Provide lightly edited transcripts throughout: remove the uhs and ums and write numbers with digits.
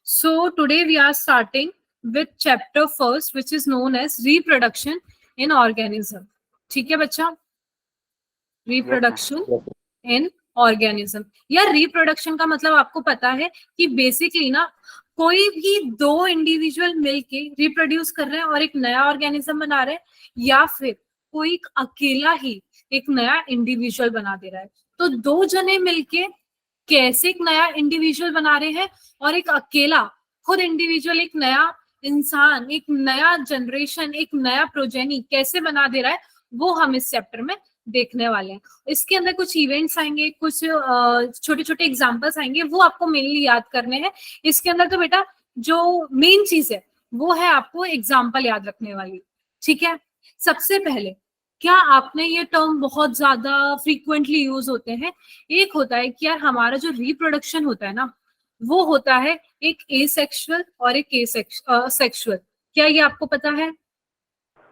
So today we are starting with chapter first, which is known as reproduction in organism. ठीक है बच्चा? Reproduction in organism. या reproduction का मतलब आपको पता है कि बेसिकली ना कोई भी दो इंडिविजुअल मिलके रिप्रोड्यूस कर रहे हैं और एक नया ऑर्गेनिज्म बना रहे हैं, या फिर कोई अकेला ही एक नया इंडिविजुअल बना दे रहा है. तो दो जने मिलके कैसे एक नया इंडिविजुअल बना रहे हैं और एक अकेला खुद इंडिविजुअल एक नया इंसान, एक नया जनरेशन, एक नया प्रोजेनी कैसे बना दे रहा है, वो हम इस चैप्टर में देखने वाले हैं. इसके अंदर कुछ इवेंट्स आएंगे, कुछ छोटे छोटे एग्जांपल्स आएंगे, वो आपको मेनली याद करने हैं. इसके अंदर तो बेटा जो मेन चीज है वो है आपको एग्जाम्पल याद रखने वाली. ठीक है, सबसे पहले क्या आपने ये टर्म बहुत ज्यादा फ्रीक्वेंटली यूज होते हैं. एक होता है कि यार हमारा जो रिप्रोडक्शन होता है ना, वो होता है एक एसेक्सुअल और एक सेक्सुअल. क्या ये आपको पता है?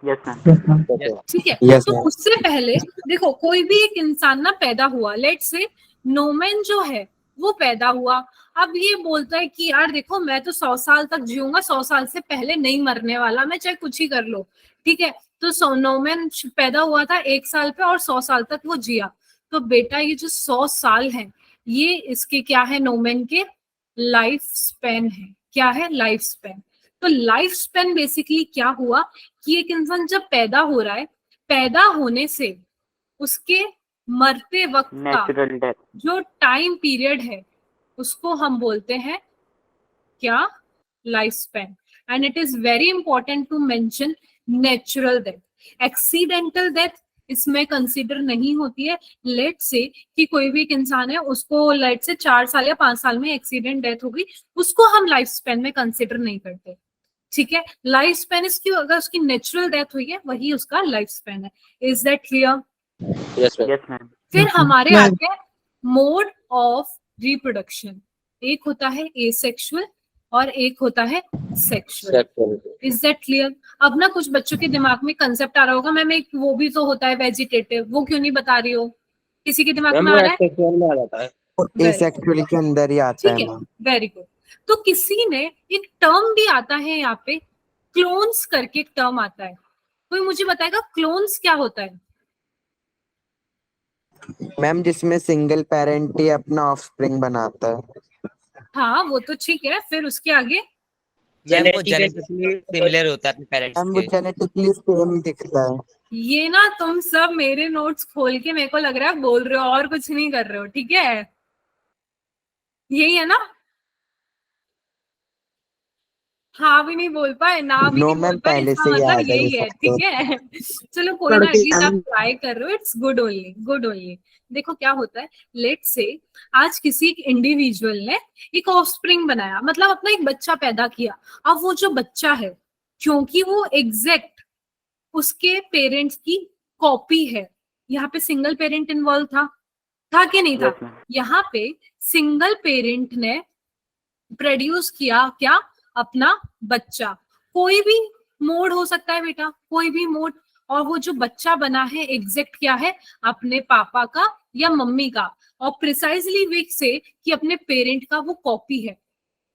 Yes ma'am. ठीक है. Yes, तो ma'am. उससे पहले देखो, कोई भी एक इंसान ना पैदा हुआ, लेट से नोमेन जो है वो पैदा हुआ. अब ये बोलता है कि यार देखो मैं तो 100 साल तक जीऊंगा, 100 साल से पहले नहीं मरने वाला मैं, चाहे कुछ ही कर लो. ठीक है, तो नोमेन पैदा हुआ था 1 साल पे और 100 साल तक वो जिया. तो बेटा ये जो 100 साल है ये इसके क्या है, नोमेन के लाइफ स्पेन है. क्या है? Life span. तो लाइफ स्पेन बेसिकली क्या हुआ कि एक इंसान जब पैदा हो रहा है, पैदा होने से उसके मरते वक्त का नेचुरल डेथ. जो टाइम पीरियड है उसको हम बोलते हैं क्या? Life span. And it is very important to mention natural death. Accidental death इसमें कंसीडर नहीं होती है. लेट से कि कोई भी एक इंसान है, उसको लेट से 4 साल या 5 साल में एक्सीडेंट डेथ हो गई, उसको हम लाइफ स्पेन में कंसीडर नहीं करते. ठीक है, लाइफ स्पेन इसकी अगर उसकी नेचुरल डेथ हुई है वही उसका लाइफ स्पेन है. Is that clear? Yes, ma'am. Yes ma'am. फिर हमारे आते हैं मोड ऑफ रिप्रोडक्शन. एक होता है एसेक्सुअल और एक होता है सेक्सुअल. Is that clear? अब ना कुछ बच्चों के दिमाग में कंसेप्ट आ रहा होगा, मैम एक वो भी तो होता है वेजिटेटिव, वो क्यों नहीं बता रही हो? किसी के दिमाग में आ रहा है? एसेक्सुअल के अंदर ही आता ठीक है है, मैम. Very good. तो किसी ने एक टर्म भी आता है यहाँ पे, क्लोन्स करके एक टर्म आता है. कोई मुझे बताएगा क्लोन्स क्या होता है? मैम जिसमें सिंगल पेरेंट ही अपना ऑफस्प्रिंग बनाता है. हाँ वो तो ठीक है, फिर उसके आगे मैम वो जेनेटिकली सिमिलर होता है अपने पेरेंट्स मैम वो के. जेनेटिकली सेम दिखता है. ये ना तुम सब मेरे नोट्स खोल के मेरे को लग रहा है बोल रहे हो और कुछ नहीं कर रहे हो. ठीक है, यही है ना? हाँ भी नहीं बोल पाए, ना भी नो नहीं बोल मैम, पाए, पहले इसका से मतलब याद है यही ये है. सब ठीक तो. है. चलो कोई ना, एटलीस्ट आप ट्राई कर रहे हो, it's good only, good only. देखो क्या होता है, लेट से आज किसी एक इंडिविजुअल ने एक ऑफस्प्रिंग बनाया, मतलब अपना एक बच्चा पैदा किया. अब वो जो बच्चा है, क्योंकि वो एग्जैक्ट उसके पेरेंट्स की कॉपी है, यहाँ पे सिंगल पेरेंट इन्वॉल्व था कि नहीं था? Yes ma'am. यहाँ पे सिंगल पेरेंट ने प्रोड्यूस किया क्या? अपना बच्चा. कोई भी मोड हो सकता है बेटा, कोई भी मोड. और वो जो बच्चा बना है एग्जैक्ट क्या है? अपने पापा का या मम्मी का, और प्रिसाइजली वीक से कि अपने पेरेंट का वो कॉपी है.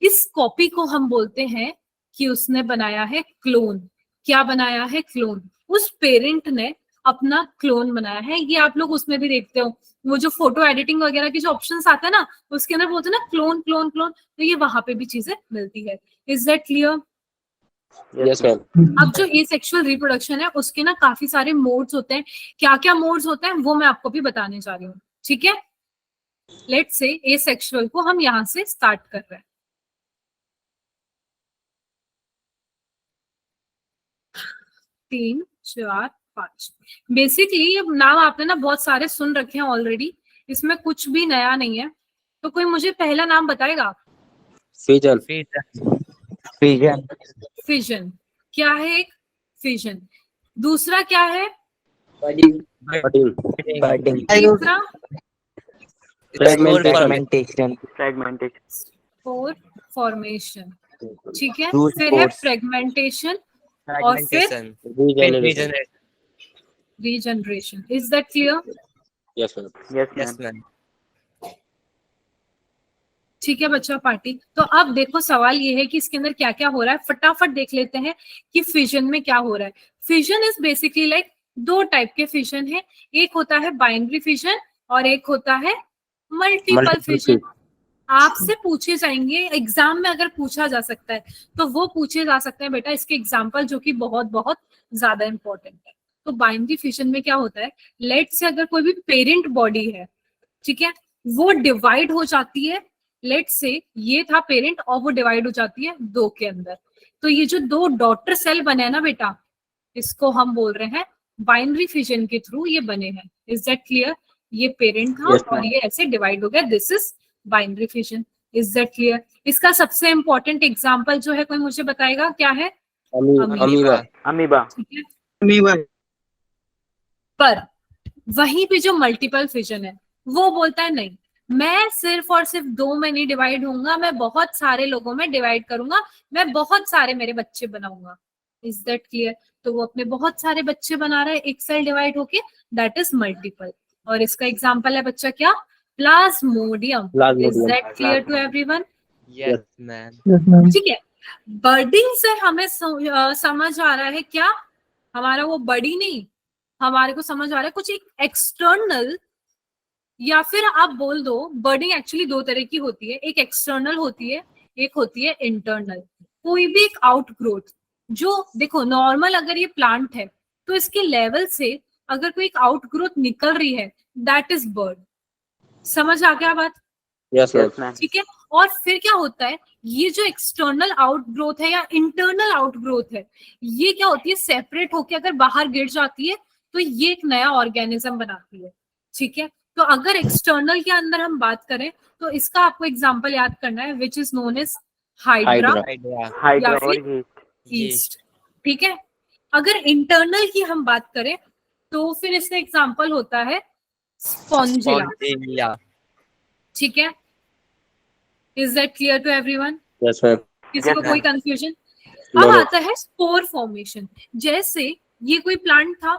इस कॉपी को हम बोलते हैं कि उसने बनाया है क्लोन. क्या बनाया है? क्लोन. उस पेरेंट ने अपना क्लोन बनाया है. ये आप लोग उसमें भी देखते हो, वो जो फोटो एडिटिंग वगैरह के जो ऑप्शंस आते हैं ना, उसके अंदर बोलते हैं ना क्लोन क्लोन क्लोन, तो ये वहां पे भी चीजें मिलती है. Is that clear? Yes ma'am. अब जो एसेक्सुअल रिप्रोडक्शन है उसके ना काफी सारे मोड्स होते हैं. क्या क्या मोड्स होते हैं वो मैं आपको भी बताने जा रही हूँ. ठीक है, लेट्स से एसेक्सुअल को हम यहाँ से स्टार्ट कर रहे हैं. 3, 4, 5. बेसिकली ये नाम आपने ना बहुत सारे सुन रखे हैं ऑलरेडी, इसमें कुछ भी नया नहीं है. तो कोई मुझे पहला नाम बताएगा? फिजन. फिजन. फिजन. क्या है? एक फिजन. दूसरा क्या है? बर्डिंग. तीसरा फ्रेगमेंटेशन. Spore formation. ठीक है, Two फिर है spores. फ्रेगमेंटेशन और फिर Regeneration. Regeneration. Is that clear? Yes ma'am. Yes Yes ma'am. Ma'am. ठीक है बच्चा पार्टी। तो अब देखो सवाल ये है कि इसके अंदर क्या क्या हो रहा है, फटाफट देख लेते हैं कि फिजन में क्या हो रहा है। फिजन इज बेसिकली लाइक दो टाइप के फिजन है, एक होता है बाइनरी फिजन और एक होता है मल्टीपल फिजन। आपसे पूछे जाएंगे एग्जाम में, अगर पूछा जा सकता है तो वो पूछे जा सकते हैं बेटा इसके एग्जाम्पल, जो कि बहुत बहुत ज्यादा इंपॉर्टेंट है। तो बाइनरी फिजन में क्या होता है, लेट से अगर कोई भी पेरेंट बॉडी है, ठीक है, वो डिवाइड हो जाती है, लेट से ये था पेरेंट और वो डिवाइड हो जाती है दो के अंदर, तो ये जो दो डॉटर सेल बने हैं ना बेटा, इसको हम बोल रहे हैं बाइनरी फिजन के थ्रू ये बने हैं। Is that clear? ये पेरेंट था और ये ऐसे डिवाइड हो गया, this is binary fission. Is that clear? इसका सबसे इंपॉर्टेंट एग्जांपल जो है कोई मुझे बताएगा क्या है? अमीबा। अमीबा। ठीक है, पर वहीं पे जो मल्टीपल फिजन है वो बोलता है नहीं, मैं सिर्फ और सिर्फ दो में नहीं डिवाइड होऊंगा, मैं बहुत सारे लोगों में डिवाइड करूंगा, मैं बहुत सारे मेरे बच्चे बनाऊंगा। Is that clear? तो वो अपने बहुत सारे बच्चे बना रहा है एक सेल डिवाइड होके, दैट इज मल्टीपल। और इसका एग्जांपल है बच्चा क्या? Plasmodium. Is that clear to everyone? Yes ma'am. ठीक है, बर्डिंग से हमें समझ आ रहा है क्या, हमारा वो बड़ी नहीं, हमारे को समझ आ रहा है कुछ एक एक्सटर्नल, या फिर आप बोल दो बर्डिंग एक्चुअली दो तरह की होती है, एक एक्सटर्नल होती है, एक होती है इंटरनल। कोई भी एक आउटग्रोथ, जो देखो नॉर्मल अगर ये प्लांट है तो इसके लेवल से अगर कोई एक आउटग्रोथ निकल रही है, दैट इज बर्ड। समझ आ गया बात? Yes ma'am. ठीक है, और फिर क्या होता है, ये जो एक्सटर्नल आउटग्रोथ है या इंटरनल आउटग्रोथ है, ये क्या होती है, सेपरेट होके अगर बाहर गिर जाती है तो ये एक नया ऑर्गेनिज्म बनाती है। ठीक है, तो अगर एक्सटर्नल के अंदर हम बात करें तो इसका आपको एग्जांपल याद करना है, which is known as hydra hydra या और फिर ये ईस्ट। ठीक है, अगर इंटरनल की हम बात करें तो फिर इसका एग्जांपल होता है स्पॉन्जिला। ठीक है, is that clear to everyone? Yes ma'am. किसी को Yes, कोई ma'am. कंफ्यूजन? No, अब no. आता है स्पोर फॉर्मेशन। जैसे ये कोई प्लांट था,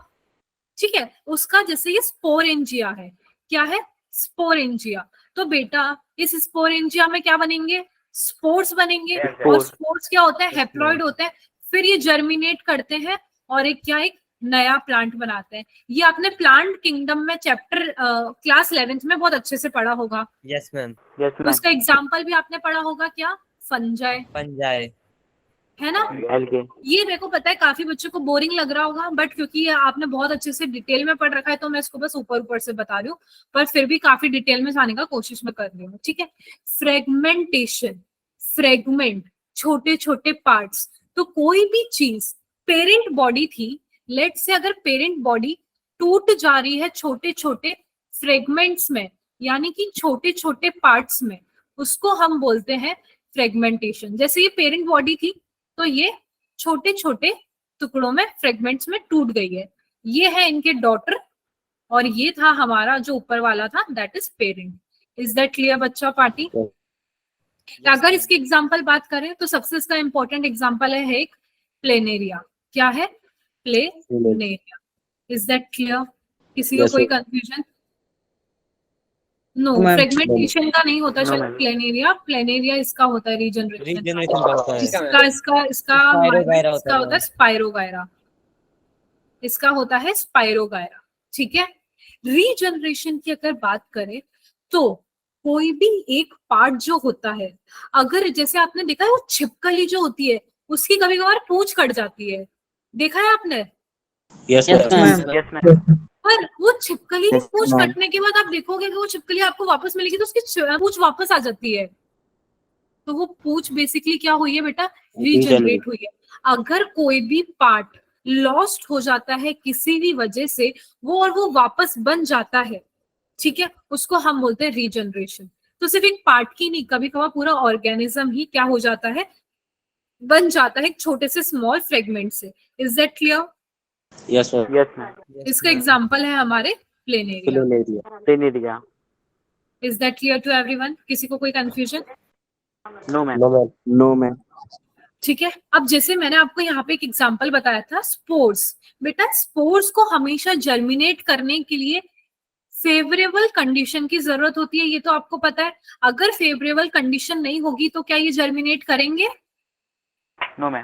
ठीक है, उसका जैसे ये स्पोरेंजिया है, क्या है? स्पोरेंजिया। तो बेटा इस स्पोरेंजिया में क्या बनेंगे? स्पोर्स बनेंगे। Yes, और spores. स्पोर्स क्या होता है? हेप्लॉइड होते हैं, फिर ये जर्मिनेट करते हैं और एक नया प्लांट बनाते हैं। ये आपने प्लांट किंगडम में चैप्टर क्लास 11th में बहुत अच्छे से पढ़ा होगा। Yes ma'am. यस तो मैम। इसका एग्जाम्पल भी आपने पढ़ा होगा क्या? फंजाई, पंजाय। है ना? एलके। ये मेरे को पता है काफी बच्चों को बोरिंग लग रहा होगा, बट क्योंकि ये आपने बहुत अच्छे से डिटेल में पढ़ रखा है तो मैं इसको बस ऊपर ऊपर से बता रही हूँ, पर फिर भी काफी डिटेल में जाने का कोशिश मैं कर रही हूँ। ठीक है, फ्रेगमेंटेशन, फ्रेगमेंट, छोटे छोटे पार्ट्स। तो कोई भी चीज पेरेंट बॉडी थी, लेट से अगर पेरेंट बॉडी टूट जा रही है छोटे छोटे फ्रेगमेंट्स में, यानी कि छोटे छोटे पार्ट्स में, उसको हम बोलते हैं फ्रेगमेंटेशन। जैसे ये पेरेंट बॉडी थी तो ये छोटे छोटे टुकड़ों में, फ्रेगमेंट्स में टूट गई है, ये है इनके डॉटर, और ये था हमारा जो ऊपर वाला था, that is parent. Is that clear बच्चा पार्टी? अगर इसकी एग्जांपल बात करें तो सबसे इसका इंपॉर्टेंट एग्जांपल है एक प्लेनेरिया। क्या है? प्लेनेरिया। Is that clear? किसी को कोई कंफ्यूजन? नो, फ्रेगमेंटेशन का नहीं होता शायद प्लेनेरिया, प्लेनेरिया इसका होता है रीजनरेशन रीजनरेशन का होता है। इसका स्पाइरोगायरा होता होता है स्पाइरोगायरा, इसका होता है स्पाइरोगायरा। ठीक है, रीजनरेशन की अगर बात करें तो कोई भी एक पार्ट जो होता है, अगर जैसे आपने देखा है वो छिपकली जो होती है उसकी कभी कभार पूंछ कट जाती है, देखा है आपने? Yes ma'am. Yes ma'am. पर वो छिपकली की Yes, पूंछ ma'am. कटने के बाद आप देखोगे कि वो छिपकली आपको वापस मिलेगी तो उसकी पूंछ वापस आ जाती है। तो वो पूंछ बेसिकली क्या हुई है बेटा? रीजनरेट हुई है। अगर कोई भी पार्ट लॉस्ट हो जाता है किसी भी वजह से, वो वापस बन जाता है, ठीक है, उसको हम बोलते हैं रीजनरेशन। तो सिर्फ एक पार्ट की नहीं, कभी कभार पूरा ऑर्गेनिज्म ही क्या हो जाता है? बन जाता है एक छोटे से स्मॉल फ्रेगमेंट से। Is that clear? Yes ma'am. Yes ma'am. इसका एग्जाम्पल है हमारे planaria. Planaria. Is that clear to everyone? किसी को कोई confusion? No ma'am. No ma'am. ठीक है, अब जैसे मैंने आपको यहाँ पे एक एग्जांपल बताया था स्पोर्स, बेटा स्पोर्स को हमेशा जर्मिनेट करने के लिए फेवरेबल कंडीशन की जरूरत होती है, ये तो आपको पता है। अगर फेवरेबल कंडीशन नहीं होगी तो क्या ये जर्मिनेट करेंगे? No ma'am.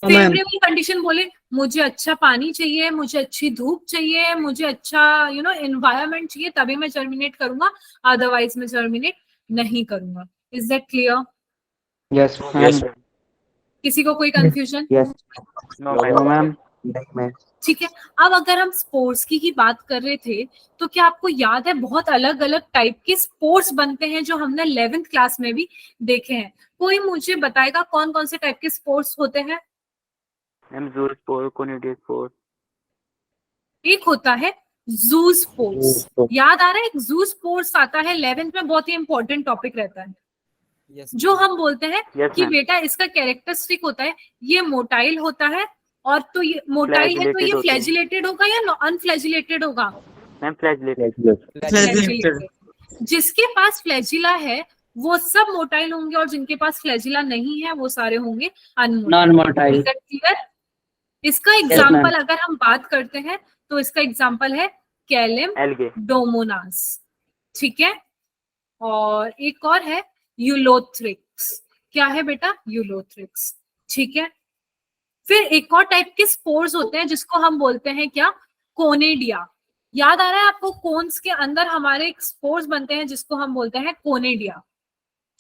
फेवरेबल कंडीशन बोले मुझे अच्छा पानी चाहिए, मुझे अच्छी धूप चाहिए, मुझे अच्छा एनवायरनमेंट चाहिए, तभी मैं जर्मिनेट करूंगा, अदरवाइज मैं जर्मिनेट नहीं करूंगा। Is that clear? Yes Yes. किसी को कोई कंफ्यूजन? Yes. No ma'am. नहीं मैं ठीक है। अब अगर हम स्पोर्ट्स की ही बात कर रहे थे, तो क्या आपको याद है बहुत अलग अलग टाइप के स्पोर्ट्स बनते हैं जो हमने 11th क्लास में भी देखे हैं? कोई मुझे बताएगा कौन कौन से टाइप के स्पोर्ट्स होते हैं? मैम जू स्पोर्ट, कोनिडी स्पोर्ट। एक होता है जू स्पोर्ट्स, याद आ रहा है? एक जू स्पोर्ट्स आता है 11th में, बहुत ही इंपॉर्टेंट टॉपिक रहता है, Yes, जो हम बोलते हैं Yes, कि ma'am. बेटा इसका कैरेक्टरिस्टिक होता है ये मोटाइल होता है, और तो ये मोटाइल है तो ये Flagellated होते हैं। फ्लैजिलेटेड होगा या अनफ्लैजिलेटेड होगा? Ma'am flagellated. Flagellated। जिसके पास फ्लैजिला है वो सब मोटाइल होंगे, और जिनके पास फ्लैजिला नहीं है वो सारे होंगे नॉन मोटाइल। क्लियर? इसका एग्जाम्पल अगर हम बात करते हैं तो इसका एग्जाम्पल है कैलिम एल्गे। डोमोनास, ठीक है। और एक और है यूलोथ्रिक्स। क्या है बेटा? यूलोथ्रिक्स, ठीक है। फिर एक और टाइप के स्पोर्स होते हैं जिसको हम बोलते हैं क्या? कोनेडिया। याद आ रहा है आपको? कोन्स के अंदर हमारे एक स्पोर्स बनते हैं जिसको हम बोलते हैं कोनेडिया,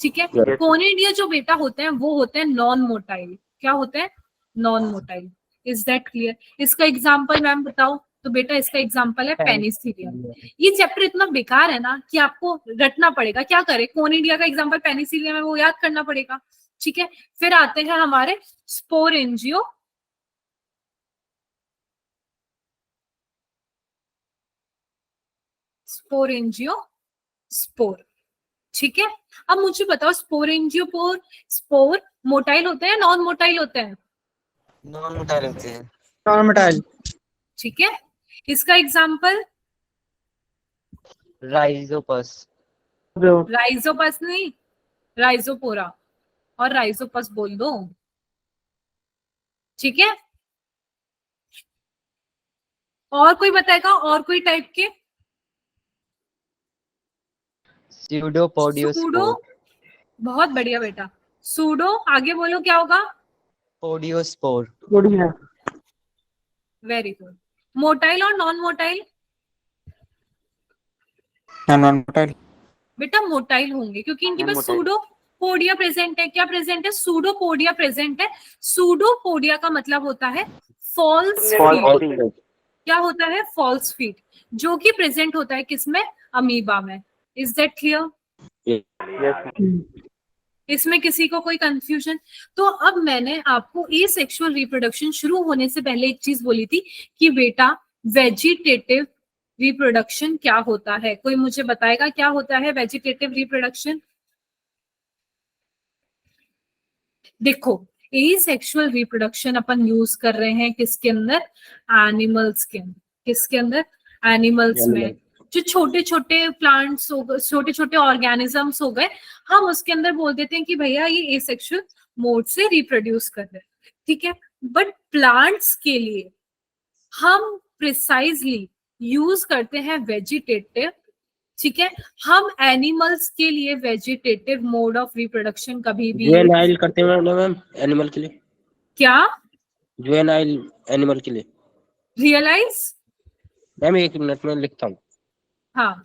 ठीक है। Yes. कोनेडिया जो बेटा होते हैं वो होते हैं नॉन मोटाइल। क्या होते हैं? Non motile. Is that clear? इसका एग्जाम्पल मैम बताओ। तो बेटा इसका एग्जाम्पल है पेनिसिलियम। ये चैप्टर इतना बेकार है ना कि आपको रटना पड़ेगा। क्या करे? कोनेडिया का एग्जाम्पल पेनिसिलियम है, वो याद करना पड़ेगा, ठीक है। फिर आते हैं हमारे स्पोरेंजियो, स्पोरेंजियो स्पोर, ठीक है। अब मुझे बताओ स्पोरेंजियोपोर स्पोर मोटाइल होते हैं नॉन मोटाइल होते हैं? नॉन मोटाइल होते हैं। Non motile. ठीक है। इसका एग्जाम्पल राइजोपस। राइजोपस नहीं, राइजोपोरा और राइजोपस बोल दो, ठीक है। और कोई बताएगा? और कोई टाइप के? स्यूडोपोडियो सूडो, बहुत बढ़िया बेटा। सूडो, आगे बोलो क्या होगा? पोडियोस्पोर। Very good. मोटाइल और नॉन मोटाइल? Non motile. बेटा मोटाइल होंगे क्योंकि इनके पास Non-motile। सूडो पोडिया प्रेजेंट है। क्या प्रेजेंट है? सूडोपोडिया प्रेजेंट है। सूडोपोडिया का मतलब होता है फॉल्स फीट। क्या होता है? फॉल्स फीट, जो कि प्रेजेंट होता है किसमें? अमीबा में। Is that clear? यस। इसमें किसी को कोई कंफ्यूजन? तो अब मैंने आपको ए सेक्सुअल रिप्रोडक्शन शुरू होने से पहले एक चीज बोली थी कि बेटा वेजिटेटिव रिप्रोडक्शन क्या होता है? कोई मुझे बताएगा क्या होता है वेजिटेटिव रिप्रोडक्शन? देखो, ए सेक्सुअल रिप्रोडक्शन अपन यूज कर रहे हैं किसके अंदर? एनिमल्स के अंदर। किसके अंदर? एनिमल्स में। जो छोटे छोटे प्लांट्स हो गए, छोटे छोटे ऑर्गेनिजम्स हो गए, हम उसके अंदर बोल देते हैं कि भैया ये एसेक्सुअल मोड से रिप्रोड्यूस कर रहे हैं, ठीक है। बट प्लांट्स के लिए हम प्रिसाइजली यूज करते हैं वेजिटेटिव, ठीक है। हम एनिमल्स के लिए वेजिटेटिव मोड ऑफ रिप्रोडक्शन कभी भी जुवेनाइल करते हैं ना मैम एनिमल के लिए। क्या? जुवेनाइल एनिमल के लिए रियलाइज? मैम एक मिनट में लिखता हूँ। हाँ,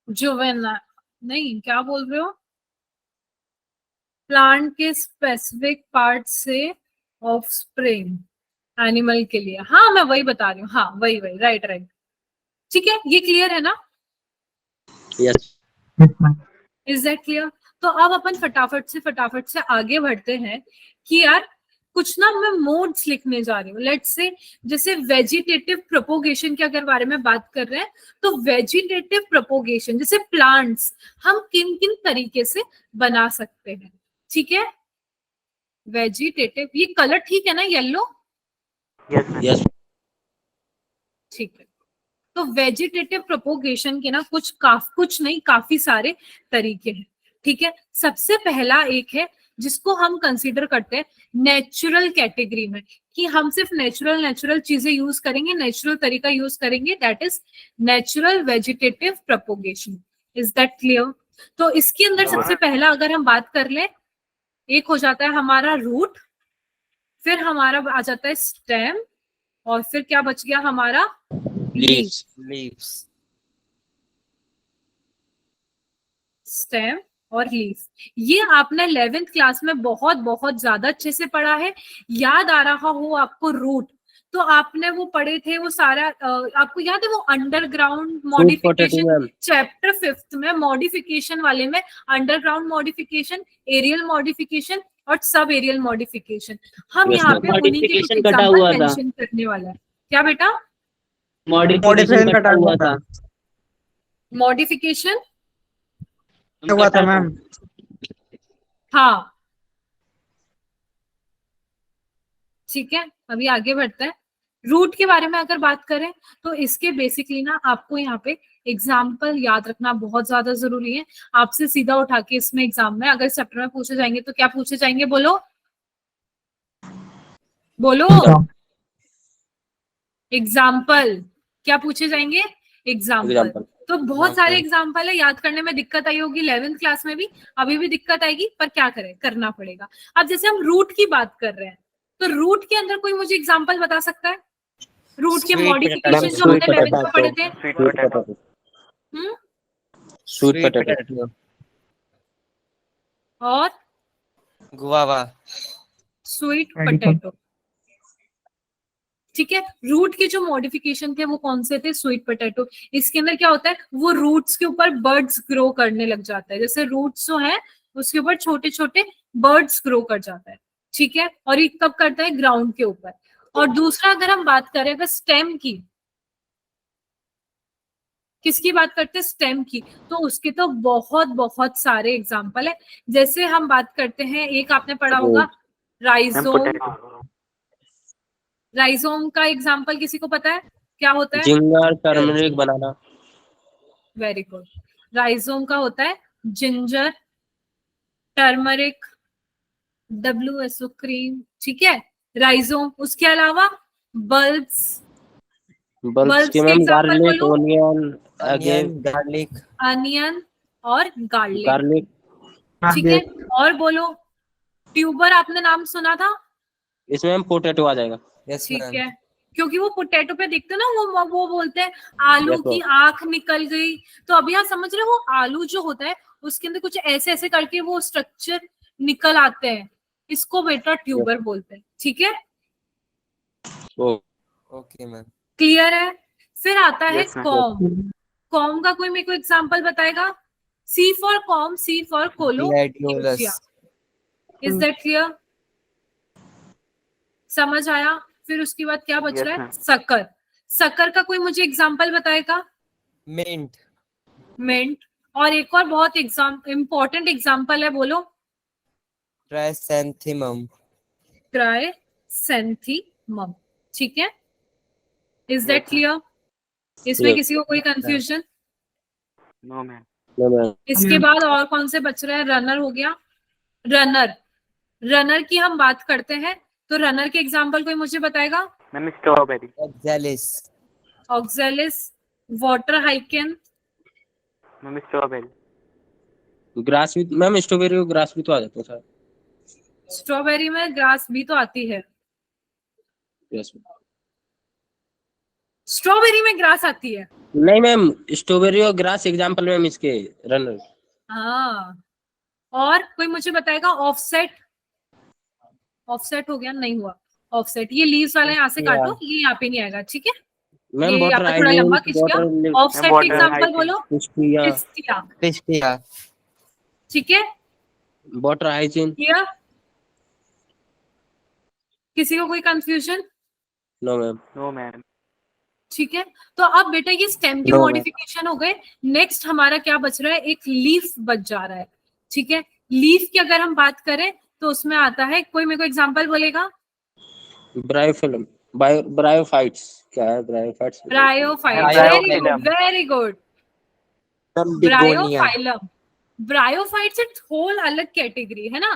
जुवेना नहीं, क्या बोल रहे हो? प्लांट के स्पेसिफिक पार्ट से ऑफस्प्रिंग एनिमल के लिए। हाँ, मैं वही बता रही हूँ। हाँ, वही वही, राइट राइट, ठीक है। ये क्लियर है ना? Yes is that clear? तो अब अपन फटाफट से आगे बढ़ते हैं कि यार कुछ ना मैं मोड्स लिखने जा रही हूँ। लेट्स से जैसे वेजिटेटिव प्रोपोगेशन के अगर बारे में बात कर रहे हैं, तो वेजिटेटिव प्रोपोगेशन जैसे प्लांट्स हम किन किन तरीके से बना सकते हैं, ठीक है। वेजिटेटिव, ये कलर ठीक है ना, येलो? यस। यस ठीक है। तो वेजिटेटिव प्रोपोगेशन के ना कुछ नहीं, काफी सारे तरीके हैं, ठीक है। सबसे पहला एक है जिसको हम कंसीडर करते हैं नेचुरल कैटेगरी में, कि हम सिर्फ नेचुरल चीजें यूज करेंगे, नेचुरल तरीका यूज करेंगे, that is natural vegetative propagation. Is that clear? तो इसके अंदर सबसे पहला अगर हम बात कर ले, एक हो जाता है हमारा रूट, फिर हमारा आ जाता है स्टेम, और फिर क्या बच गया हमारा लीफ। लीव्स। स्टेम और लीफ, ये आपने 11th क्लास में बहुत बहुत ज्यादा अच्छे से पढ़ा है। याद आ रहा हो आपको रूट, तो आपने वो पढ़े थे वो सारा, आपको याद है वो अंडरग्राउंड मॉडिफिकेशन, चैप्टर 5th में मॉडिफिकेशन वाले में अंडरग्राउंड मॉडिफिकेशन, एरियल मॉडिफिकेशन और सब एरियल मॉडिफिकेशन। हम यहाँ पे उन्हीं के कुछ एग्जांपल मेंशन करने वाला है। क्या बेटा? मॉडिफिकेशन कटा हुआ था। मॉडिफिकेशन हुआ था मैम। हाँ, ठीक है। अभी आगे बढ़ते हैं। रूट के बारे में अगर बात करें तो इसके बेसिकली ना आपको यहाँ पे एग्जाम्पल याद रखना बहुत ज्यादा जरूरी है। आपसे सीधा उठा के इसमें एग्जाम में अगर चैप्टर में पूछे जाएंगे तो क्या पूछे जाएंगे? बोलो बोलो। एग्जाम्पल। क्या पूछे जाएंगे? एग्जाम्पल। तो बहुत सारे एग्जाम्पल है, याद करने में दिक्कत आई होगी 11th क्लास में भी, अभी भी दिक्कत आएगी, पर क्या करें, करना पड़ेगा। अब जैसे हम रूट की बात कर रहे हैं, तो रूट के अंदर कोई मुझे एग्जाम्पल बता सकता है? रूट के मॉडिफिकेशन जो हमने 11th में पढ़े थे। स्वीट पोटैटो और गुआवा। स्वीट पोटैटो, ठीक है। रूट के जो मॉडिफिकेशन थे वो कौन से थे? Sweet potato. इसके अंदर क्या होता है, वो रूट्स के ऊपर बर्ड्स ग्रो करने लग जाता है, जैसे रूट्स जो है उसके ऊपर छोटे छोटे बर्ड्स ग्रो कर जाता है, ठीक है। और ये कब करता है? ग्राउंड के ऊपर। और दूसरा अगर हम बात करें अगर स्टेम की, किसकी बात करते हैं? स्टेम की। तो उसके तो बहुत बहुत सारे एग्जाम्पल है। जैसे हम बात करते हैं, एक आपने पढ़ा होगा राइजोम। राइजोम का एग्जाम्पल किसी को पता है क्या होता है? Ginger, turmeric, banana. Very good. Rhizome का होता है जिंजर, टर्मरिक, WSO क्रीम, ठीक है, राइजोम। उसके अलावा बल्ब्स के ma'am garlic, onion, again garlic, onion और गार्लिक, गार्लिक, ठीक है। और बोलो, ट्यूबर आपने नाम सुना था? इसमें हम पोटैटो आ जाएगा। ठीक है, क्योंकि वो पोटैटो पे दिखते ना, वो बोलते हैं आलू की आंख निकल गई। तो अभी आप समझ रहे हो, आलू जो होता है उसके अंदर कुछ ऐसे ऐसे करके वो स्ट्रक्चर निकल आते हैं, इसको बेटा ट्यूबर बोलते हैं, ठीक है। Okay ma'am. क्लियर है? फिर आता है कॉम। कॉम का कोई मेरे को एग्जांपल बताएगा? C for com, C for colocasia. Is that clear? समझ आया? फिर उसके बाद क्या बच रहा है? शक्कर। शक्कर का कोई मुझे एग्जांपल बताएगा? मिंट। मिंट। और एक और बहुत इंपॉर्टेंट एग्जांपल है, बोलो। क्राइसैंथेमम। क्राइसैंथेमम, ठीक है। Is that clear? इसमें किसी को कोई कंफ्यूजन? No ma'am. इसके बाद और कौन से बच रहे हैं? रनर हो गया। रनर। रनर की हम बात करते हैं तो रनर के एग्जांपल कोई मुझे बताएगा? Ma'am strawberry. Oxalis. Oxalis, water हाइकेन। Ma'am strawberry. ग्रास भी मैम, स्ट्रॉबेरी और ग्रास भी तो आ जाते हैं सर। स्ट्रॉबेरी में ग्रास भी तो आती है। यस। स्ट्रॉबेरी में ग्रास आती है? नहीं मैम, स्ट्रॉबेरी और ग्रास एग्जांपल मैम इसके रनर। हाँ। और कोई मुझे बताएगा? ऑफसेट। ऑफसेट हो गया? नहीं हुआ ऑफसेट। ये लीव्स वाला यहाँ से काटो, ये यहाँ पे नहीं आएगा, ठीक है। मैम ये वाटर आपका थोड़ा लंबा खिंच गया। ऑफसेट के एग्जांपल बोलो। पिस्टिया, ठीक है। Water hygiene. किया? किसी को कोई confusion? No ma'am. No ma'am. ठीक है। तो अब बेटा ये स्टेम के मॉडिफिकेशन हो गए। नेक्स्ट हमारा क्या बच रहा है? एक लीफ बच जा रहा है, ठीक है। लीफ की अगर हम बात करें तो उसमें आता है, कोई मेरे को एग्जांपल बोलेगा? ब्रायोफिल्म। ब्रायोफाइट्स क्या है? Bryophytes bryophyte, Bryophyllum. Very good. Ma'am begonia. Bryophyllum, bryophytes एक होल अलग कैटेगरी है ना।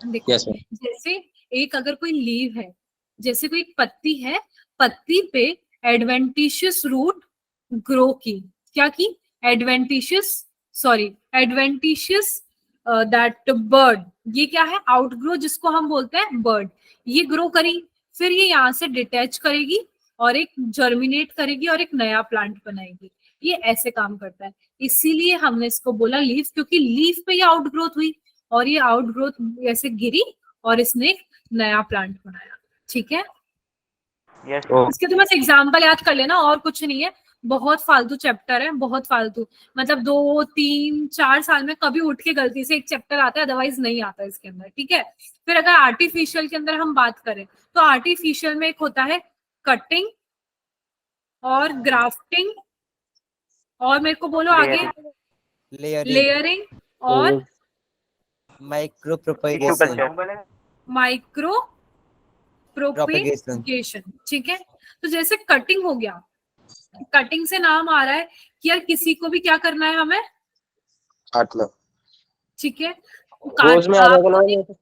देखो यस मैम। जैसे एक अगर कोई लीव है, जैसे कोई पत्ती है, पत्ती पे एडवेंटिशियस रूट ग्रो की, क्या की? Adventitious, sorry adventitious that bird, ये क्या है? आउटग्रो जिसको हम बोलते हैं बर्ड, ये ग्रो करी, फिर ये यहाँ से डिटैच करेगी और एक जर्मिनेट करेगी और एक नया प्लांट बनाएगी। ये ऐसे काम करता है, इसीलिए हमने इसको बोला लीफ, क्योंकि लीफ पे ये आउटग्रोथ हुई और ये आउटग्रोथ ऐसे गिरी और इसने एक नया प्लांट बनाया। ठीक है, Yes. इसके तो बस एग्जाम्पल याद कर लेना, और कुछ नहीं है। बहुत फालतू चैप्टर है, बहुत फालतू, मतलब 2, 3, 4 साल में कभी उठ के गलती से एक चैप्टर आता है, अदरवाइज नहीं आता इसके अंदर। ठीक है, फिर अगर आर्टिफिशियल के अंदर हम बात करें तो आर्टिफिशियल में एक होता है कटिंग और ग्राफ्टिंग, और मेरे को बोलो आगे, लेयरिंग और micro Tissue propagation. culture. Micro propagation. ठीक है, तो जैसे कटिंग हो गया, कटिंग से नाम आ रहा है कि यार किसी को भी क्या करना है हमें, काट लो। ठीक है, रोज में अलग अलग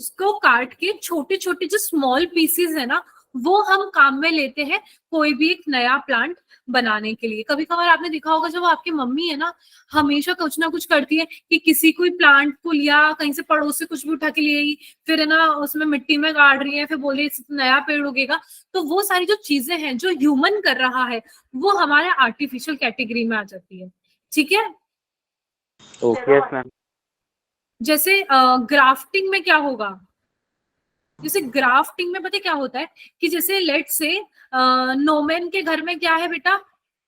उसको काट के छोटे छोटे जो स्मॉल पीसेस है ना, वो हम काम में लेते हैं कोई भी एक नया प्लांट बनाने के लिए। कभी कभार आपने देखा होगा जब आपकी मम्मी है ना, हमेशा कुछ ना कुछ करती है कि किसी कोई प्लांट को लिया कहीं से, पड़ोस से कुछ भी उठा के ले आई, फिर है ना उसमें मिट्टी में गाड़ रही है, फिर बोले इससे नया पेड़ उगेगा। तो वो सारी जो चीजें हैं जो ह्यूमन कर रहा है, वो हमारे आर्टिफिशियल कैटेगरी में आ जाती है। ठीक है, Yes, ma'am. जैसे ग्राफ्टिंग में क्या होगा, जैसे ग्राफ्टिंग में पता है क्या होता है कि जैसे लेट से नोमैन के घर में क्या है बेटा,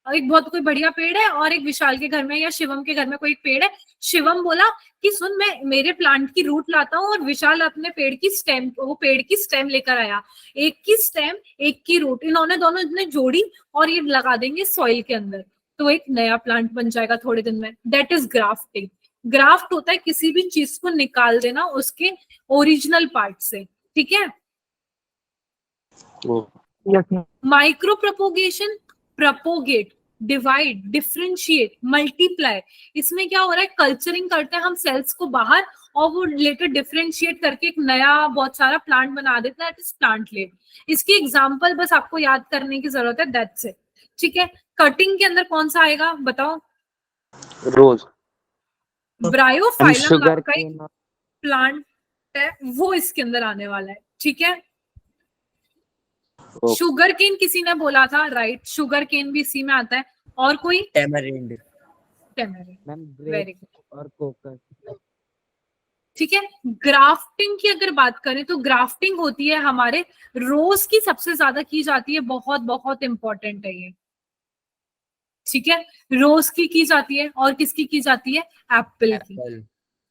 एक बहुत कोई बढ़िया पेड़ है, और एक विशाल के घर में या शिवम के घर में कोई एक पेड़ है। शिवम बोला कि सुन, मैं मेरे प्लांट की रूट लाता हूँ, और विशाल अपने पेड़ की स्टेम, वो पेड़ की स्टेम लेकर आया। एक की स्टेम एक की रूट, इन्होंने दोनों ने जोड़ी और ये लगा देंगे सॉइल के अंदर, तो एक नया प्लांट बन जाएगा थोड़े दिन में। That is grafting. ग्राफ्ट होता है किसी भी चीज को निकाल देना उसके ओरिजिनल पार्ट से। ठीक है, Yes, ma'am. Micro propagation, propagate, divide, differentiate, multiply, इसमें क्या हो रहा है, कल्चरिंग करते हैं हम सेल्स को बाहर, और वो लेटर डिफरेंशिएट करके एक नया बहुत सारा प्लांट बना देता है, प्लांट लेट। इसकी एग्जांपल बस आपको याद करने की जरूरत है, दैट्स इट। ठीक है, कटिंग के अंदर कौन सा आएगा बताओ? रोज। ब्रायोफाइलम शुगर आपका एक केन। प्लांट है, वो इसके अंदर आने वाला है। ठीक है, शुगर केन किसी ने बोला था, राइट, शुगर केन भी इसी में आता है। और कोई? Tamarind. Tamarind, ma'am very grape good. और कोकस। ठीक है, ग्राफ्टिंग की अगर बात करें तो ग्राफ्टिंग होती है हमारे रोज की, सबसे ज्यादा की जाती है, बहुत बहुत इंपॉर्टेंट है ये। ठीक है, रोज की जाती है, और किसकी की जाती है? एप्पल की।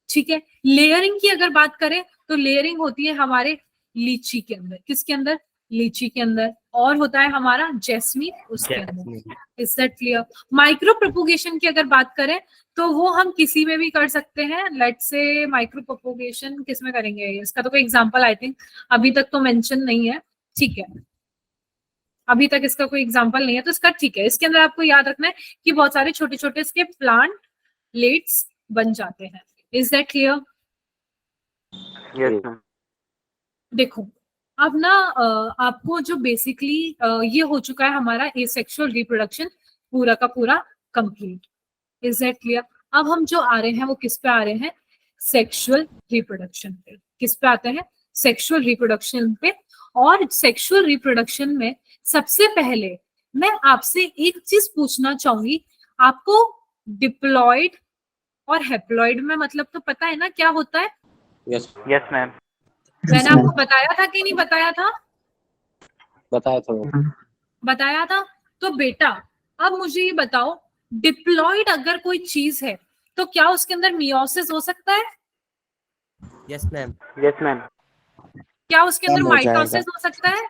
ठीक है, लेयरिंग की अगर बात करें तो लेयरिंग होती है हमारे लीची के अंदर, किसके अंदर? लीची के अंदर। और होता है हमारा जैस्मीन उसके अंदर। Is that clear? Micro propagation की अगर बात करें तो वो हम किसी में भी कर सकते हैं। लेट्स से माइक्रो प्रोपोगेशन किस में करेंगे, इसका तो कोई एग्जांपल आई थिंक अभी तक तो मेंशन नहीं है। ठीक है, अभी तक इसका कोई एग्जांपल नहीं है, तो इसका ठीक है, इसके अंदर आपको याद रखना है कि बहुत सारे छोटे छोटे इसके प्लांट लेट्स बन जाते हैं। Is that clear? Yes, ma'am. देखो अब ना आपको जो बेसिकली ये हो चुका है हमारा एसेक्सुअल रिप्रोडक्शन पूरा का पूरा कंप्लीट। Is that clear? अब हम जो आ रहे हैं वो किस पे आ रहे हैं? सेक्सुअल रिप्रोडक्शन पे। किस पे आते हैं? सेक्सुअल रिप्रोडक्शन पे। और सेक्सुअल रिप्रोडक्शन में सबसे पहले मैं आपसे एक चीज पूछना चाहूंगी, आपको डिप्लॉयड और हेप्लॉयड में मतलब तो पता है ना क्या होता है? Yes Yes, ma'am. मैंने आपको बताया था कि नहीं बताया था? बताया था। बताया था। तो बेटा अब मुझे ये बताओ, डिप्लॉयड अगर कोई चीज है तो क्या उसके अंदर मियोसिस हो सकता है? Yes ma'am. Yes, ma'am. क्या उसके अंदर हो जाएगा। माइटोसिस हो सकता है?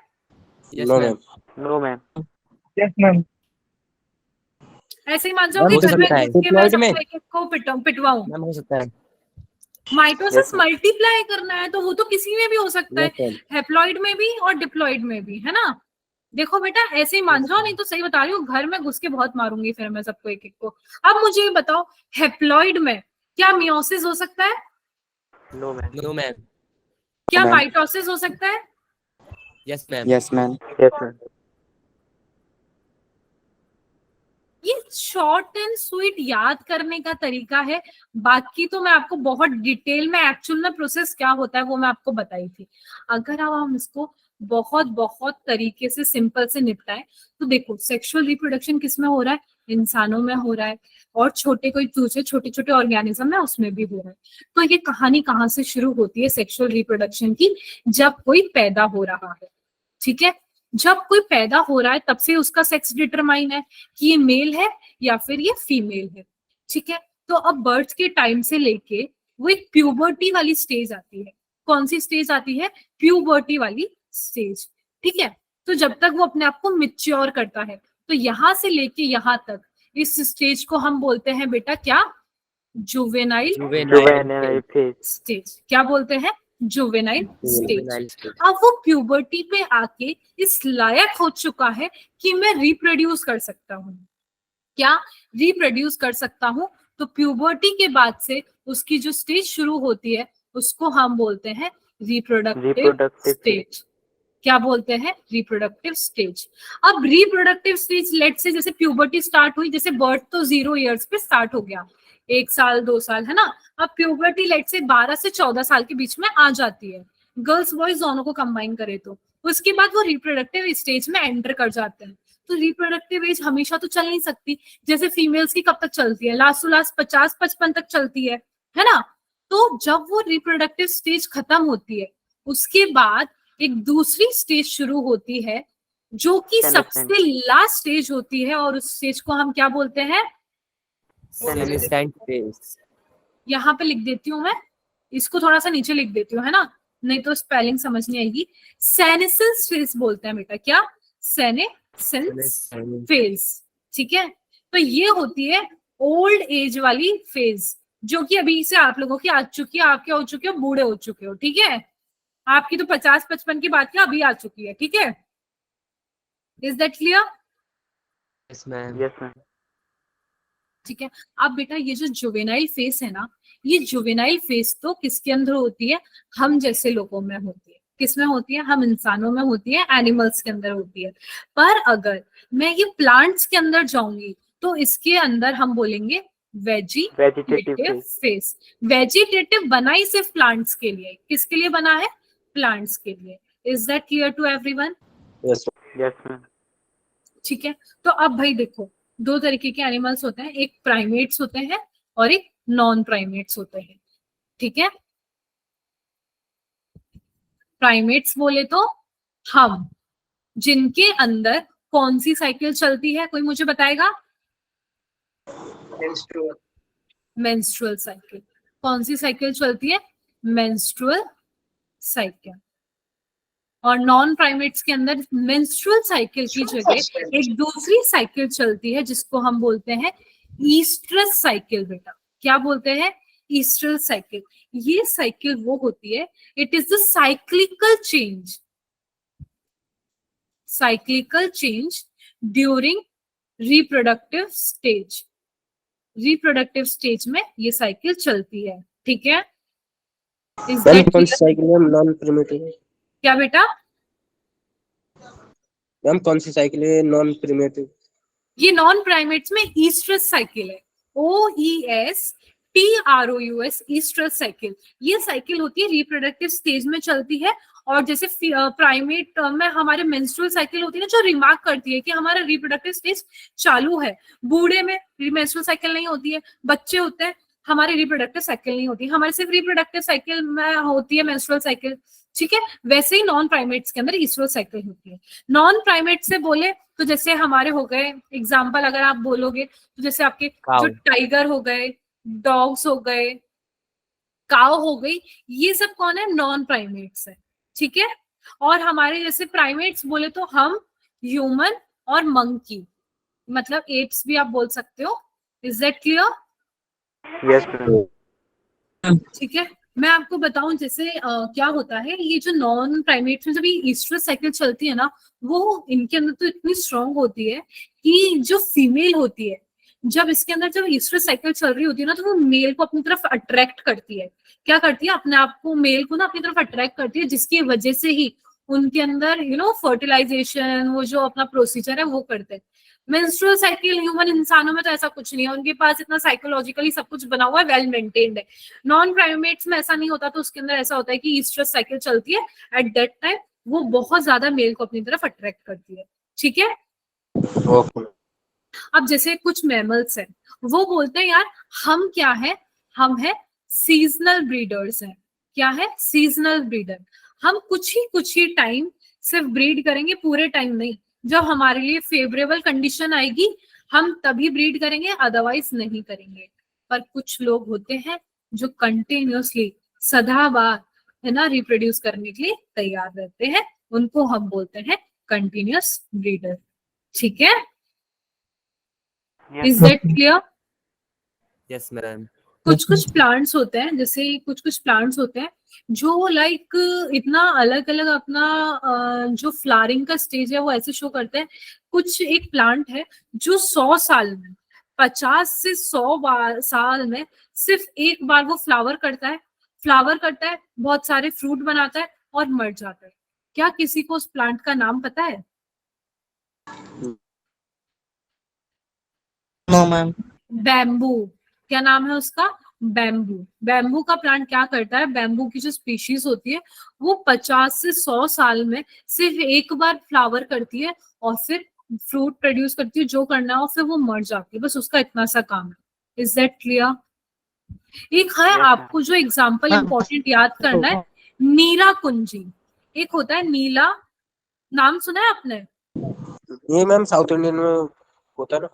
Yes no ma'am. Ma'am. No, ma'am. Yes, ma'am. ऐसे ही मान जाओ कि हो घर में सकता है। घुस के मैं डिप्लॉयड में? सबको एक एक को पिटवाऊं। मैम हो सकता है। Mitosis Yes, ma'am. मल्टीप्लाई करना है तो वो तो किसी में भी हो सकता Yes, है, ma'am. हेप्लॉइड में भी और डिप्लॉइड में भी, है ना। देखो बेटा ऐसे ही मान जाओ, नहीं तो सही बता रही हूँ, घर में घुस के बहुत मारूंगी फिर मैं सबको एक एक को। अब मुझे ये बताओ, हेप्लॉइड में क्या मियोसिस हो सकता है? No, ma'am. No, ma'am. क्या ma'am. माइटोसिस हो सकता है? Yes, ma'am. Yes, ma'am. Yes, ma'am. ये शॉर्ट एंड स्वीट याद करने का तरीका है, बाकी तो मैं आपको बहुत डिटेल में एक्चुअल में प्रोसेस क्या होता है वो मैं आपको बताई थी। अगर अब हम इसको बहुत बहुत तरीके से सिंपल से निपटाएं तो देखो, सेक्सुअल रिप्रोडक्शन किस में हो रहा है? इंसानों में हो रहा है, और छोटे कोई दूसरे छोटे छोटे ऑर्गेनिज्म है उसमें भी हो रहा है। तो ये कहानी कहाँ से शुरू होती है सेक्सुअल रिप्रोडक्शन की? जब कोई पैदा हो रहा है, ठीक है। जब कोई पैदा हो रहा है तब से उसका सेक्स डिटरमाइन है कि ये मेल है या फिर ये फीमेल है, ठीक है। तो अब बर्थ के टाइम से लेके वो एक प्यूबर्टी वाली स्टेज आती है। कौन सी स्टेज आती है? प्यूबर्टी वाली स्टेज, ठीक है। तो जब तक वो अपने आप को मिच्योर करता है, तो यहां से लेके यहाँ तक इस स्टेज को हम बोलते हैं बेटा क्या? Juvenile Juvenile phase. स्टेज। क्या बोलते हैं? Juvenile stage. Juvenile stage. अब वो प्यूबर्टी पे आके इस लायक हो चुका है कि मैं रिप्रोड्यूस कर सकता हूँ। क्या रिप्रोड्यूस कर सकता हूँ? तो प्यूबर्टी के बाद से उसकी जो स्टेज शुरू होती है उसको हम बोलते हैं रिप्रोडक्टिव Reproductive स्टेज। क्या बोलते हैं? Reproductive stage. अब रिप्रोडक्टिव स्टेज लेट से जैसे प्यूबर्टी स्टार्ट हुई, जैसे बर्थ तो 0 इयर्स पे स्टार्ट हो गया, 1 साल 2 साल, है ना। अब प्यूबर्टी लेट से 12 से 14 साल के बीच में आ जाती है, गर्ल्स बॉयज दोनों को कंबाइन करे तो। उसके बाद वो रिप्रोडक्टिव स्टेज में एंटर कर जाते हैं। तो रिप्रोडक्टिव एज हमेशा तो चल नहीं सकती, जैसे फीमेल्स की कब तक चलती है? लास्ट टू लास्ट 50-55 तक चलती है ना। तो जब वो रिप्रोडक्टिव स्टेज खत्म होती है, उसके बाद एक दूसरी स्टेज शुरू होती है जो कि Senescent. सबसे लास्ट स्टेज होती है, और उस स्टेज को हम क्या बोलते हैं? Senescent phase. यहाँ पे लिख देती हूँ मैं, इसको थोड़ा सा नीचे लिख देती हूँ, है ना, नहीं तो स्पेलिंग समझ नहीं आएगी। सेनेसेंस फेज बोलते हैं बेटा। क्या? सेनेसेंस फेज, ठीक है। तो ये होती है ओल्ड एज वाली फेज, जो कि अभी से आप लोगों की आ चुकी है। आप क्या हो चुके हो? बूढ़े हो चुके हो, ठीक है। आपकी तो 50-55 की बात क्या अभी आ चुकी है, ठीक है। Is that clear? Yes, ma'am. Yes, ma'am. ठीक है। अब बेटा ये जो जुवेनाइल फेस है ना, ये जुवेनाइल फेस तो किसके अंदर होती है? हम जैसे लोगों में होती है। किसमें होती है? हम इंसानों में होती है, एनिमल्स के अंदर होती है। पर अगर मैं ये प्लांट्स के अंदर जाऊंगी तो इसके अंदर हम बोलेंगे Vegetative vegetative phase. Face. Vegetative बना ही सिर्फ प्लांट्स के लिए। किसके लिए बना है? प्लांट्स के लिए। Is that clear to everyone? Yes. Yes, ma'am. ठीक है। तो अब भाई देखो, 2 तरीके के एनिमल्स होते हैं, एक प्राइमेट्स होते हैं और एक नॉन प्राइमेट्स होते हैं, ठीक है। प्राइमेट्स बोले तो हम, जिनके अंदर कौन सी साइकिल चलती है? कोई मुझे बताएगा? Menstrual cycle. कौन सी साइकिल चलती है? Menstrual cycle. और नॉन प्राइमेट्स के अंदर मेंस्ट्रुअल साइकिल की जगह एक दूसरी साइकिल चलती है जिसको हम बोलते हैं ईस्ट्रस साइकिल। बेटा क्या बोलते हैं? ईस्ट्रल साइकिल। ये साइकिल वो होती है, it is the cyclical change during reproductive stage. Reproductive stage में ये साइकिल चलती है, ठीक है। Is मैम that कौन सी clear? साइकिल है? Non primitive. क्या बेटा? मैम कौन सी साइकिल है नॉन प्रिमिटिव? ये नॉन प्राइमेट्स में ईस्ट्रस साइकिल है। OESTROUS, oestrus cycle. ये साइकिल होती है रिप्रोडक्टिव स्टेज में चलती है। और जैसे प्राइमेट में हमारे मेंस्ट्रुअल साइकिल होती है ना, जो रिमार्क करती है कि हमारा रिप्रोडक्टिव स्टेज चालू है। बूढ़े में मेंस्ट्रुअल साइकिल नहीं होती है, बच्चे होते हैं, हमारी रिप्रोडक्टिव साइकिल नहीं होती, हमारे सिर्फ रिप्रोडक्टिव साइकिल में होती है मेंस्ट्रुअल साइकिल, ठीक है। वैसे ही नॉन प्राइमेट्स के अंदर ईस्ट्रल साइकिल होती है। नॉन प्राइमेट से बोले तो जैसे हमारे हो गए एग्जाम्पल, अगर आप बोलोगे तो जैसे आपके Cow. जो टाइगर हो गए, डॉग्स हो गए, काव हो गई, ये सब कौन है? नॉन प्राइमेट्स है, ठीक है। और हमारे जैसे प्राइमेट्स बोले तो हम, ह्यूमन और मंकी, मतलब एप्स भी आप बोल सकते हो। Is that clear? Yes, ma'am. ठीक है। मैं आपको बताऊं जैसे क्या होता है, ये जो नॉन प्राइमेट्स में जब ये ईस्ट्रस साइकिल चलती है ना, वो इनके अंदर तो इतनी स्ट्रांग होती है कि जो फीमेल होती है, जब इसके अंदर जब ईस्ट्रस साइकिल चल रही होती है ना, तो वो मेल को अपनी तरफ अट्रैक्ट करती है। क्या करती है, अपने आप को, मेल को ना अपनी तरफ अट्रैक्ट करती है, जिसकी वजह से ही उनके अंदर फर्टिलाइजेशन, वो जो अपना प्रोसीजर है वो करते हैं। मेंस्ट्रुअल साइकिल ह्यूमन इंसानों में तो ऐसा कुछ नहीं है, उनके पास इतना साइकोलॉजिकली सब कुछ बना हुआ है, वेल मेंटेन्ड है। नॉन प्राइमेट्स में ऐसा नहीं होता, तो उसके अंदर ऐसा होता है कि ईस्ट्रस साइकिल चलती है, एट दैट टाइम वो बहुत ज्यादा मेल को अपनी तरफ अट्रैक्ट करती है। ठीक है। ओके। अब जैसे कुछ मैमल्स हैं, वो बोलते हैं यार हम क्या है, हम है सीजनल ब्रीडर्स हैं। क्या है, सीजनल ब्रीडर। हम कुछ ही टाइम सिर्फ ब्रीड करेंगे, पूरे टाइम नहीं। जब हमारे लिए फेवरेबल कंडीशन आएगी हम तभी ब्रीड करेंगे, अदरवाइज नहीं करेंगे। पर कुछ लोग होते हैं जो कंटिन्यूअसली सदाबहार है ना रिप्रोड्यूस करने के लिए तैयार रहते हैं, उनको हम बोलते हैं कंटिन्यूअस ब्रीडर। ठीक है, is that clear? Yes ma'am. कुछ प्लांट्स होते हैं, जैसे कुछ प्लांट्स होते हैं जो लाइक इतना अलग अलग अपना जो फ्लावरिंग का स्टेज है वो ऐसे शो करते हैं। कुछ एक प्लांट है जो 100 साल में, 50 से 100 साल में सिर्फ एक बार वो फ्लावर करता है, बहुत सारे फ्रूट बनाता है और मर जाता है। क्या किसी को उस प्लांट का नाम पता है? No ma'am. बैम्बू। क्या नाम है उसका? बैम्बू। बैम्बू का प्लांट क्या करता है, बैम्बू की जो स्पीशीज होती है वो 50 से 100 साल में सिर्फ एक बार फ्लावर करती है और फिर फ्रूट प्रोड्यूस करती है, जो करना है, और फिर वो मर जाती है। बस उसका इतना सा काम है। Is that clear? एक है आपको जो एग्जाम्पल इंपॉर्टेंट याद करना है, नीला कुंजी। एक होता है नीला, नाम सुना है आपने? ये मैम साउथ इंडियन में होता है ना।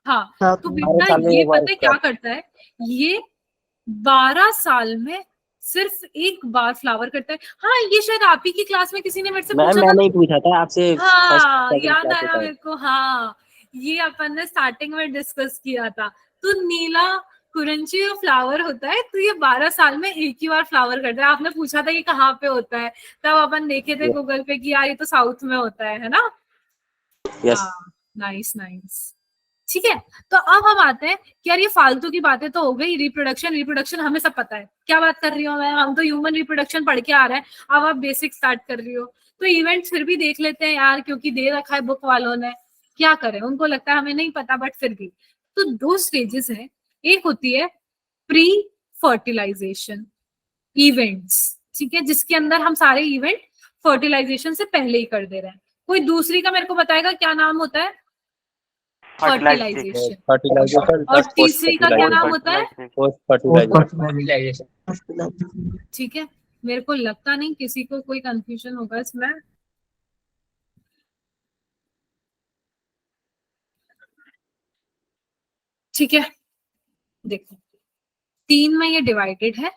हाँ, तो बेटा ये पता है क्या करता है, ये 12 साल में सिर्फ एक बार फ्लावर करता है। हाँ, ये शायद आप ही की क्लास में किसी ने मेरे से पूछा था। मैंने ही पूछा था आपसे। हाँ, याद आया मेरे को। हाँ, ये अपन ने स्टार्टिंग में डिस्कस किया था। तो नीला कुरंची जो फ्लावर होता है, तो ये 12 साल में एक ही बार फ्लावर करता है। आपने पूछा था ये कहाँ पे होता है, तब अपन देखे थे गूगल पे कि यार ये तो साउथ में होता है ना। यस। Nice nice. ठीक है, तो अब हम आते हैं कि यार ये फालतू की बातें तो हो गई। रिप्रोडक्शन हमें सब पता है, क्या बात कर रही हूँ मैं, हम तो ह्यूमन रिप्रोडक्शन पढ़ के आ रहे हैं। अब आप बेसिक स्टार्ट कर रही हो, तो इवेंट फिर भी देख लेते हैं यार, क्योंकि दे रखा है बुक वालों ने। क्या करें, उनको लगता है हमें नहीं पता, बट फिर भी। तो 2 स्टेजेस हैं। एक होती है प्री फर्टिलाइजेशन इवेंट्स, ठीक है, जिसके अंदर हम सारे इवेंट फर्टिलाइजेशन से पहले ही कर दे रहे हैं। कोई दूसरी का मेरे को बताएगा क्या नाम होता है? फर्टिलाइजेशन। और तीसरी का क्या नाम होता है? ठीक है, मेरे को लगता नहीं किसी को कोई कंफ्यूजन होगा इसमें। ठीक है, देखो 3 में ये डिवाइडेड है।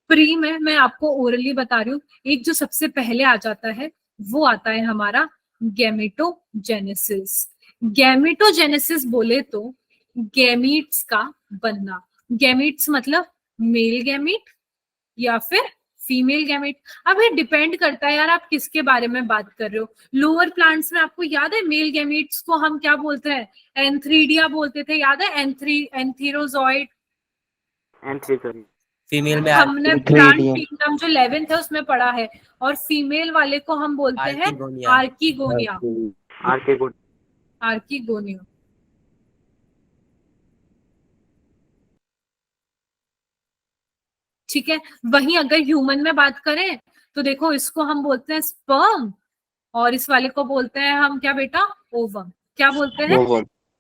प्री में मैं आपको ओरली बता रही हूँ, एक जो सबसे पहले आ जाता है वो आता है हमारा गैमेटोजेनेसिस। गैमेटोजेनेसिस बोले तो गैमीट्स का बनना। गैमीट्स मतलब मेल गैमीट या फिर फीमेल गैमेट। अब ये डिपेंड करता है यार आप किसके बारे में बात कर रहे हो। लोअर प्लांट्स में आपको याद है मेल गैमेट्स को हम क्या बोलते हैं? एंथ्रीडिया बोलते थे, याद है? एंथीरोजॉइड। फीमेल में हमने प्लांट किंगडम जो 11th है उसमें पढ़ा है। और फीमेल वाले को हम बोलते हैं आर्किगोनिया। आर्किगोनिया। ठीक है, वहीं अगर ह्यूमन में बात करें तो देखो इसको हम बोलते हैं स्पर्म, और इस वाले को बोलते हैं हम क्या बेटा? ओवम। क्या बोलते हैं?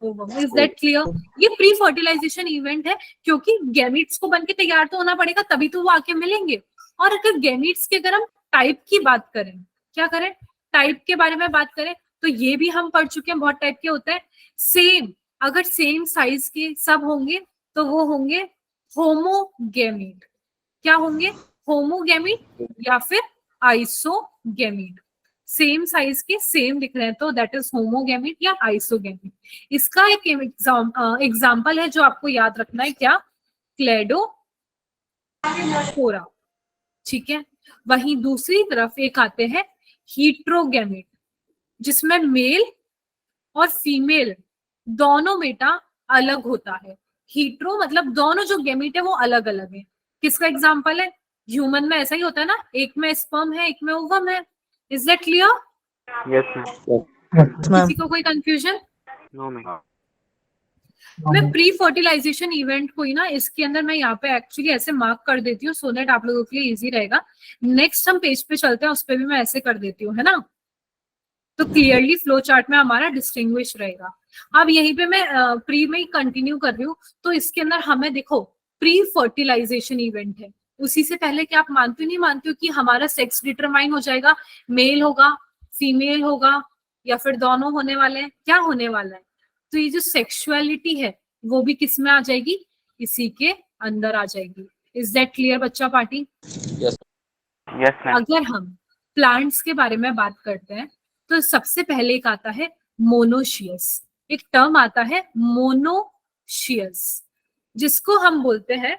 ओवम। Is that clear? ये प्री फर्टिलाइजेशन इवेंट है, क्योंकि गैमीट्स को बनके तैयार तो होना पड़ेगा, तभी तो वो आके मिलेंगे। और अगर गैमीट्स के अगर हम टाइप की बात करें, क्या करें, टाइप के बारे में बात करें, तो ये भी हम पढ़ चुके हैं, बहुत टाइप के होते हैं। सेम, अगर सेम साइज के सब होंगे तो वो होंगे होमोगैमीट। क्या होंगे? होमोगैमीट या फिर आइसोगैमीट। सेम साइज के, सेम दिख रहे हैं तो दैट इज होमोगैमीट या आइसोगैमीट। इसका एक एग्जाम्पल है जो आपको याद रखना है, क्या? क्लेडो स्पोरा, ठीक है। वहीं दूसरी तरफ एक आते हैं हीट्रोगैमेट, जिसमें मेल और फीमेल दोनों बेटा अलग होता है। हीट्रो मतलब दोनों जो गैमीट है वो अलग अलग है। किसका एग्जांपल है? ह्यूमन में ऐसा ही होता है ना, एक में स्पर्म है, एक में ओवम है। Is that clear? Yes, ma'am. किसी को कोई कंफ्यूजन? No, ma'am. मैं प्री फर्टिलाइजेशन इवेंट को ही ना इसके अंदर मैं यहाँ पे एक्चुअली ऐसे मार्क कर देती हूँ, सो दैट आप लोगों के लिए इजी रहेगा। नेक्स्ट हम पेज पे चलते हैं, उस पर भी मैं ऐसे कर देती हूँ, है ना, तो क्लियरली फ्लो चार्ट में हमारा डिस्टिंग्विश रहेगा। अब यहीं पे मैं प्री में ही कंटिन्यू कर रही हूँ, तो इसके अंदर हमें देखो प्री फर्टिलाइजेशन इवेंट है। उसी से पहले क्या आप मानते हो नहीं मानते हो कि हमारा सेक्स डिटरमाइन हो जाएगा, मेल होगा, फीमेल होगा, या फिर दोनों होने वाले हैं? क्या होने वाला है? तो ये जो सेक्सुअलिटी है वो भी किस में आ जाएगी? इसी के अंदर आ जाएगी। इज दैट क्लियर बच्चा पार्टी? Yes. Yes, ma'am. अगर हम प्लांट्स के बारे में बात करते हैं तो सबसे पहले एक आता है मोनोशियस, एक टर्म आता है मोनोशियस, जिसको हम बोलते हैं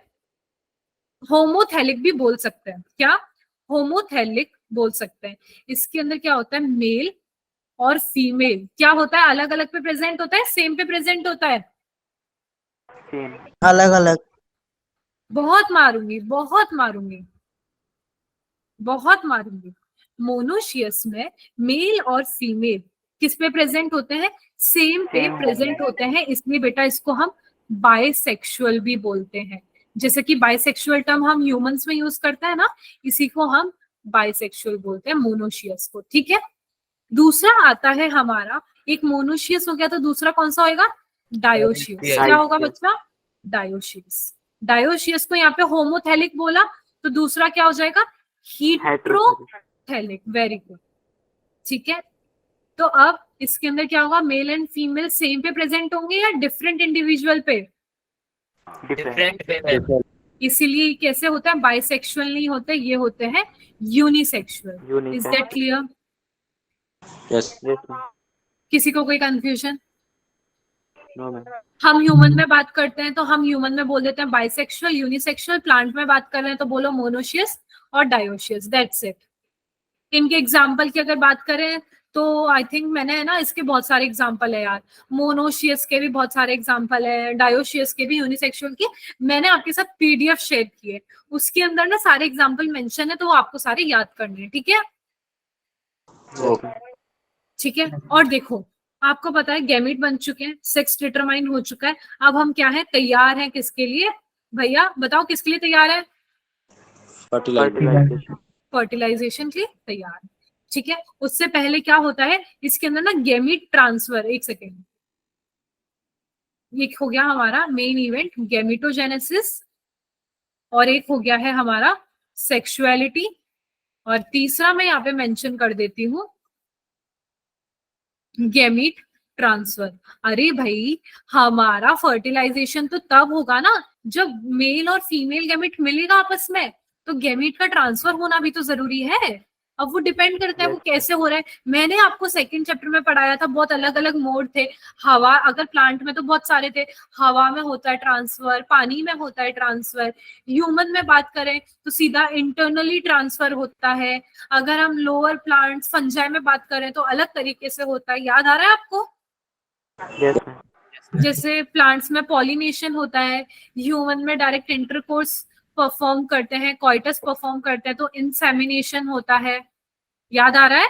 होमोथैलिक भी बोल सकते हैं। क्या? होमोथैलिक बोल सकते हैं। इसके अंदर क्या होता है? मेल और फीमेल क्या होता है? अलग अलग पे प्रेजेंट होता है, सेम पे प्रेजेंट होता है? Same. अलग अलग। बहुत मारूंगी, बहुत मारूंगी, बहुत मारूंगी। मोनोशियस में मेल और फीमेल किस पे प्रेजेंट होते हैं? सेम पे Same. प्रेजेंट होते हैं, इसलिए बेटा इसको हम बाइसेक्सुअल भी बोलते हैं। जैसे कि बाइसेक्सुअल टर्म हम ह्यूमंस में यूज करते हैं ना, इसी को हम बाइसेक्सुअल बोलते हैं, मोनोशियस को, ठीक है। दूसरा आता है हमारा, एक मोनोशियस हो गया तो दूसरा कौन सा होगा? डायोशियस। क्या होगा बच्चा? डायोशियस। डायोशियस को यहाँ पे होमोथैलिक बोला, तो दूसरा क्या हो जाएगा? हीट्रोथैलिक। वेरी गुड, ठीक है। तो अब इसके अंदर क्या होगा? मेल एंड फीमेल सेम पे प्रेजेंट होंगे या डिफरेंट इंडिविजुअल पे? Different. इसीलिए कैसे होता है? बाइसेक्सुअल नहीं होते, ये होते हैं unisexual. Is that clear? Yes. Yes, ma'am. किसी को कोई कंफ्यूजन? No, ma'am. हम ह्यूमन में बात करते हैं तो हम ह्यूमन में बोल देते हैं बाइसेक्सुअल, यूनिसेक्सुअल। प्लांट में बात कर रहे हैं तो बोलो मोनोशियस और डायोशियस, दैट्स इट। इनके एग्जाम्पल की अगर बात करें तो आई थिंक मैंने, है ना, इसके बहुत सारे एग्जाम्पल है यार। मोनोशियस के भी बहुत सारे एग्जाम्पल है, डायोशियस के भी, यूनिसेक्सुअल के। मैंने आपके साथ पीडीएफ शेयर की है, उसके अंदर ना सारे एग्जाम्पल मेंशन है, तो वो आपको सारे याद करने हैं, ठीक है? Yes, ma'am. ठीक है। और देखो, आपको पता है गैमीट बन चुके हैं, सेक्स डिटरमाइन हो चुका है। अब हम क्या है? तैयार हैं किसके लिए? भैया बताओ किसके लिए तैयार है? Fertilization. फर्टिलाइजेशन के लिए तैयार, ठीक है। उससे पहले क्या होता है इसके अंदर ना? Gamete transfer. एक सेकेंड, एक हो गया हमारा मेन इवेंट गैमीटोजेनेसिस, और एक हो गया है हमारा सेक्सुअलिटी, और तीसरा मैं यहाँ पे मेंशन कर देती हूँ गैमीट ट्रांसफर। अरे भाई, हमारा फर्टिलाइजेशन तो तब होगा ना जब मेल और फीमेल गैमीट मिलेगा आपस में, तो गैमीट का ट्रांसफर होना भी तो जरूरी है। अब वो डिपेंड करता है वो कैसे हो रहा है। मैंने आपको सेकंड चैप्टर में पढ़ाया था, बहुत अलग अलग मोड थे। हवा, अगर प्लांट में तो बहुत सारे थे, हवा में होता है ट्रांसफर, पानी में होता है ट्रांसफर। ह्यूमन में बात करें तो सीधा इंटरनली ट्रांसफर होता है। अगर हम लोअर प्लांट्स फंजाई में बात करें तो अलग तरीके से होता है। याद आ रहा है आपको? Yes, ma'am. जैसे प्लांट्स में पॉलिनेशन होता है, ह्यूमन में डायरेक्ट इंटरकोर्स परफॉर्म करते हैं, कॉइटस परफॉर्म करते हैं, तो इंसेमिनेशन होता है। याद आ रहा है?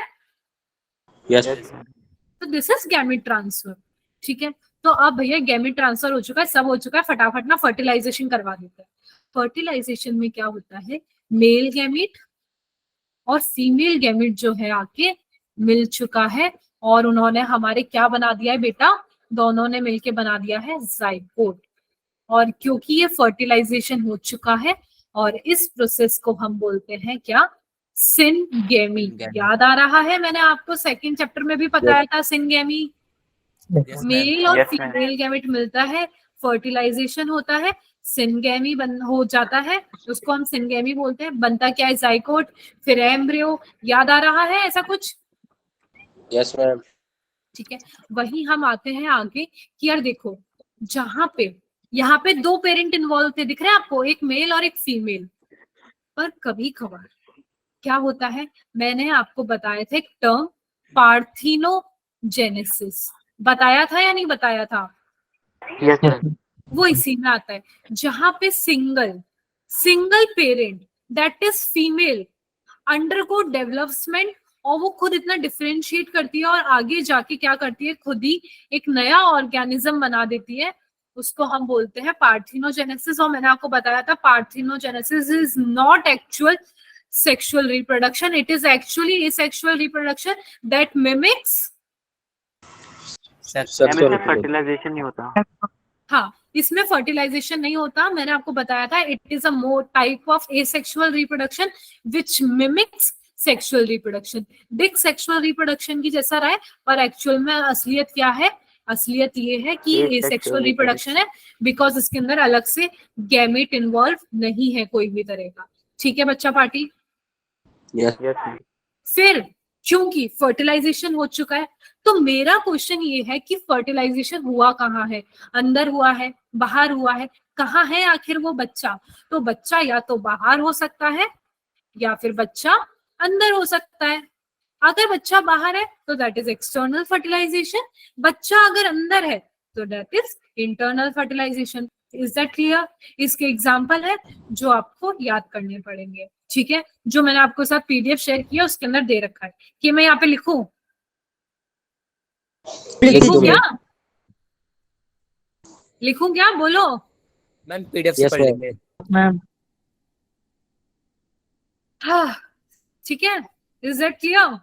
Yes. Yes, ma'am. तो दिस इज गैमीट ट्रांसफर, ठीक है। तो अब भैया गैमीट ट्रांसफर हो चुका है, सब हो चुका है, फटाफट ना फर्टिलाइजेशन करवा देते हैं। फर्टिलाइजेशन में क्या होता है? मेल गैमीट और फीमेल गैमीट जो है आके मिल चुका है, और उन्होंने हमारे क्या बना दिया है बेटा? दोनों ने मिलके बना दिया है जाइगोट। और क्योंकि ये फर्टिलाइजेशन हो चुका है, और इस प्रोसेस को हम बोलते हैं क्या? सिनगेमी। याद आ रहा है? मैंने आपको सेकंड चैप्टर में भी बताया था सिनगेमी। मेल और Yes, ma'am. फीमेल गैमेट मिलता है, फर्टिलाइजेशन होता है, सिनगेमी हो जाता है, उसको हम सिनगेमी बोलते हैं। बनता क्या है? जाइगोट, फिर एम्ब्रियो। याद आ रहा है ऐसा कुछ? Yes, ma'am. ठीक है। वही हम आते हैं आगे कि यार देखो, जहां पे यहाँ पे दो पेरेंट इन्वॉल्व थे, दिख रहे हैं आपको? एक मेल और एक फीमेल। पर कभी कभार क्या होता है, मैंने आपको बताया था एक टर्म पार्थिनोजेनेसिस, बताया था या नहीं बताया था? Yes, ma'am. वो इसी में आता है, जहां पे single parent that is female undergo development, और वो खुद इतना डिफरेंशिएट करती है और आगे जाके क्या करती है, खुद ही एक नया ऑर्गेनिज्म बना देती है, उसको हम बोलते हैं पार्थिनोजेनेसिस। और मैंने आपको बताया था parthenogenesis is not actual sexual reproduction, it is actually asexual reproduction that mimics ma'am Sexual इसमें फर्टिलाइजेशन नहीं होता। हाँ, इसमें फर्टिलाइजेशन नहीं होता, मैंने आपको बताया था it is a more type of asexual reproduction which mimics sexual reproduction. दिख सेक्सुअल रिप्रोडक्शन की जैसा रहा है, पर एक्चुअल में असलियत क्या है, असलियत ये है कि Asexual एसेक्सुअल रिप्रोडक्शन है, बिकॉज इसके अंदर अलग से गैमेट इन्वॉल्व नहीं है कोई भी तरह का। ठीक है बच्चा पार्टी? Yes. Yes, ma'am. फिर क्योंकि फर्टिलाइजेशन हो चुका है, तो मेरा क्वेश्चन ये है कि फर्टिलाइजेशन हुआ कहाँ है, अंदर हुआ है, बाहर हुआ है, कहाँ है आखिर वो बच्चा? तो बच्चा या तो बाहर हो सकता है या फिर बच्चा अंदर हो सकता है। अगर बच्चा बाहर है तो दैट इज एक्सटर्नल फर्टिलाइजेशन, बच्चा अगर अंदर है तो that is internal fertilisation. Is that clear? इसके एग्जाम्पल है जो आपको याद करने पड़ेंगे। ठीक है, जो मैंने आपको साथ पीडीएफ शेयर किया उसके अंदर दे रखा है कि मैं यहाँ पे लिखूं क्या? लिखूं क्या, बोलो। मैम पीडीएफ से Yes, पढ़ ma'am. लेंगे। मैम हाँ, ठीक है, is that clear?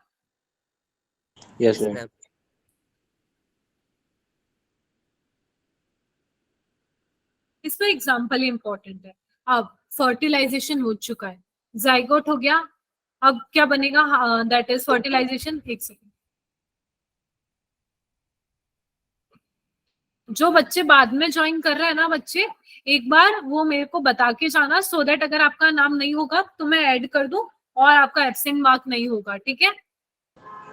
Yes, ma'am. Ma'am इसमें एग्जाम्पल इंपॉर्टेंट है। अब फर्टिलाइजेशन हो चुका है, जाइगोट हो गया, अब क्या बनेगा, दैट इज फर्टिलाइजेशन। एक सेकेंड, जो बच्चे बाद में ज्वाइन कर रहे हैं ना बच्चे, एक बार वो मेरे को बता के जाना, सो दैट अगर आपका नाम नहीं होगा तो मैं ऐड कर दूं और आपका एब्सेंट मार्क नहीं होगा। ठीक है,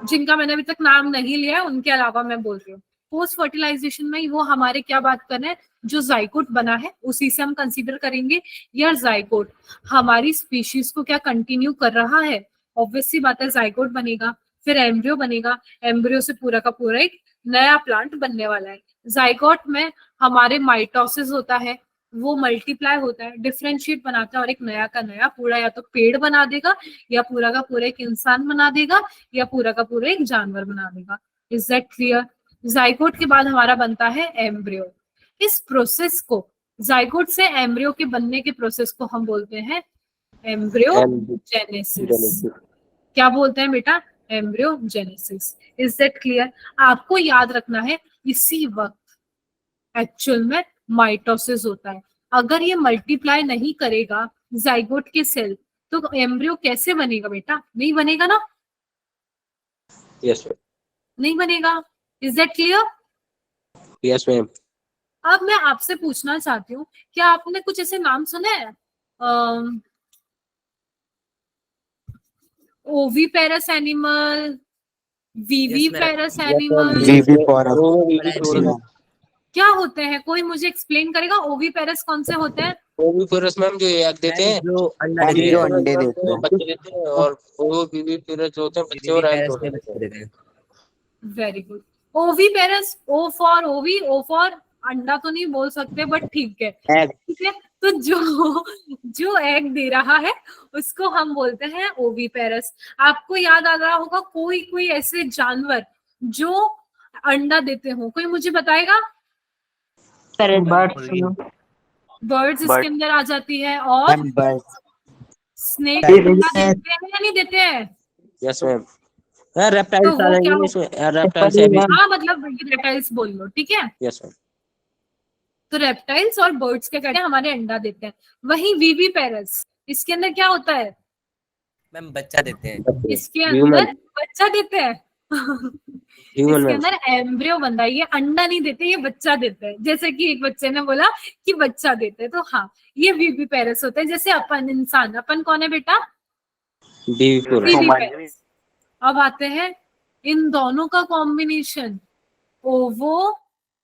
जिनका मैंने अभी तक नाम नहीं लिया है उनके अलावा मैं बोल रही हूँ। पोस्ट फर्टिलाइजेशन में वो हमारे क्या बात कर रहे हैं, जो जाइगोट बना है उसी से हम कंसीडर करेंगे। यार जाइगोट हमारी स्पीशीज को क्या कंटिन्यू कर रहा है? ऑब्वियसली बात है, जाइगोट बनेगा, फिर एम्ब्रियो बनेगा, एम्ब्रियो से पूरा का पूरा एक नया प्लांट बनने वाला है। जाइगोट में हमारे माइटोसिस होता है, वो मल्टीप्लाई होता है, डिफरेंशिएट बनाता है और एक नया का नया पूरा या तो पेड़ बना देगा, या पूरा का पूरा एक इंसान बना देगा, या पूरा का पूरा एक जानवर बना देगा। Is that clear? जाइगोट के बाद हमारा बनता है एम्ब्रियो। इस प्रोसेस को, जाइगोट से एम्ब्रियो के बनने के प्रोसेस को हम बोलते हैं एम्ब्रियोजेनेसिस। क्या बोलते हैं बेटा? एम्ब्रियोजेनेसिस। Is that clear? आपको याद रखना है इसी वक्त एक्चुअल में माइटोसिस होता है। अगर ये मल्टीप्लाई नहीं करेगा जाइगोट के सेल, तो एम्ब्रियो कैसे बनेगा बेटा? नहीं बनेगा ना, Yes, ma'am. नहीं बनेगा। Is that clear? Yes, ma'am. अब मैं आपसे पूछना चाहती हूँ, क्या आपने कुछ ऐसे नाम सुने हैं, oviparous animal, viviparous animal, Viviporus. क्या होते हैं? कोई मुझे एक्सप्लेन करेगा ओवीपेरस कौन से होते हैं? ओविपेरस मैम जो एग देते हैं, जो अंडा एग देते जो हैं, अंडे देते हैं। बच्चे देते हैं, और ओविपेरस जो होते हैं बच्चे और एग विविपेरस में देते हैं। बच्चे देते हैं। Very good. Oviparous, O for ovi, O for अंडा तो नहीं बोल सकते बट ठीक है, एग। ठीक है। तो जो एग दे रहा है उसको हम बोलते हैं ओवीपेरस। आपको याद आ रहा होगा कोई ऐसे जानवर जो अंडा देते हो, कोई मुझे बताएगा? बर्ड्स इसके अंदर आ जाती है, और स्नेक देते हैं या नहीं देते हैं? Yes ma'am. रेप्टाइल्स तो आ वो क्या जाएंगे इसमें, रेप्टाइल्स है भी। हाँ, मतलब रेप्टाइल्स बोल लो, ठीक है। Yes ma'am. तो रेप्टाइल्स और बर्ड्स क्या कहते हैं, हमारे अंडा देते हैं। वहीं विविपेरस, इसके अंदर क्या होता है? मैम बच्चा देते हैं। इसके अंदर बच्चा देते हैं। ह्यूमन इसके मैम। अंदर एम्ब्रियो बनता है, ये अंडा नहीं देते, ये बच्चा देते हैं। जैसे कि एक बच्चे ने बोला कि बच्चा देते हैं, तो हाँ, ये विविपेरस होते हैं। जैसे अपन इंसान, अपन कौन है बेटा? विविपेरस। अब आते हैं इन दोनों का कॉम्बिनेशन, ओवो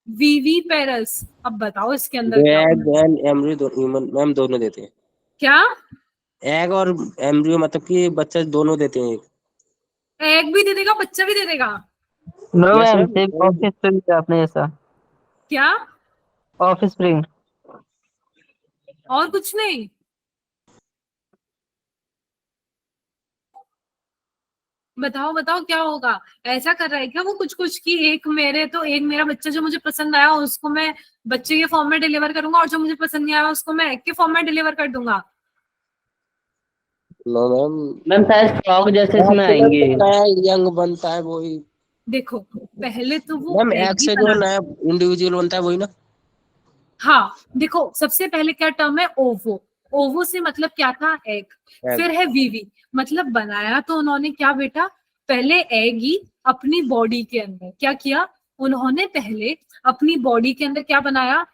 विविपेरस। अब बताओ इसके अंदर क्या होता है? Egg and embryo human ma'am दोनों देते हैं। क्या? एग और एम्ब्रियो मतलब कि बच्चा दोनों देते हैं। एग भी दे देगा, बच्चा भी दे देगा। No Yes, ma'am, ma'am. सिर्फ ऑफिस स्प्रिंग का आपने ऐसा क्या? Offspring. और कुछ नहीं? बताओ बताओ क्या होगा? ऐसा कर रहा है क्या वो कुछ कुछ की एक मेरा बच्चा जो मुझे पसंद आया उसको मैं बच्चे के फॉर्म में डिलीवर करूंगा, और जो मुझे पसंद नहीं आया उसको मैं एग के फॉर्म में डिलीवर कर दूंगा। नो मैम, मैम शायद फ्रॉग जैसे इसमें आएंगे। नया यंग बनता है वही। देखो, पहले तो वो मैम एग एग ही से जो बना। नया इंडिविजुअल बनता है वही ना? हाँ देखो, सबसे पहले क्या टर्म है? ओवो। ओवो से मतलब क्या था? एग। Egg. फिर है वीवी, मतलब बनाया तो उन्होंने क्या बेटा? पहले एग ही अपनी बॉडी के अंदर क्या किया? उन्होंने पहले अपनी बॉडी के अंदर क्या बनाया?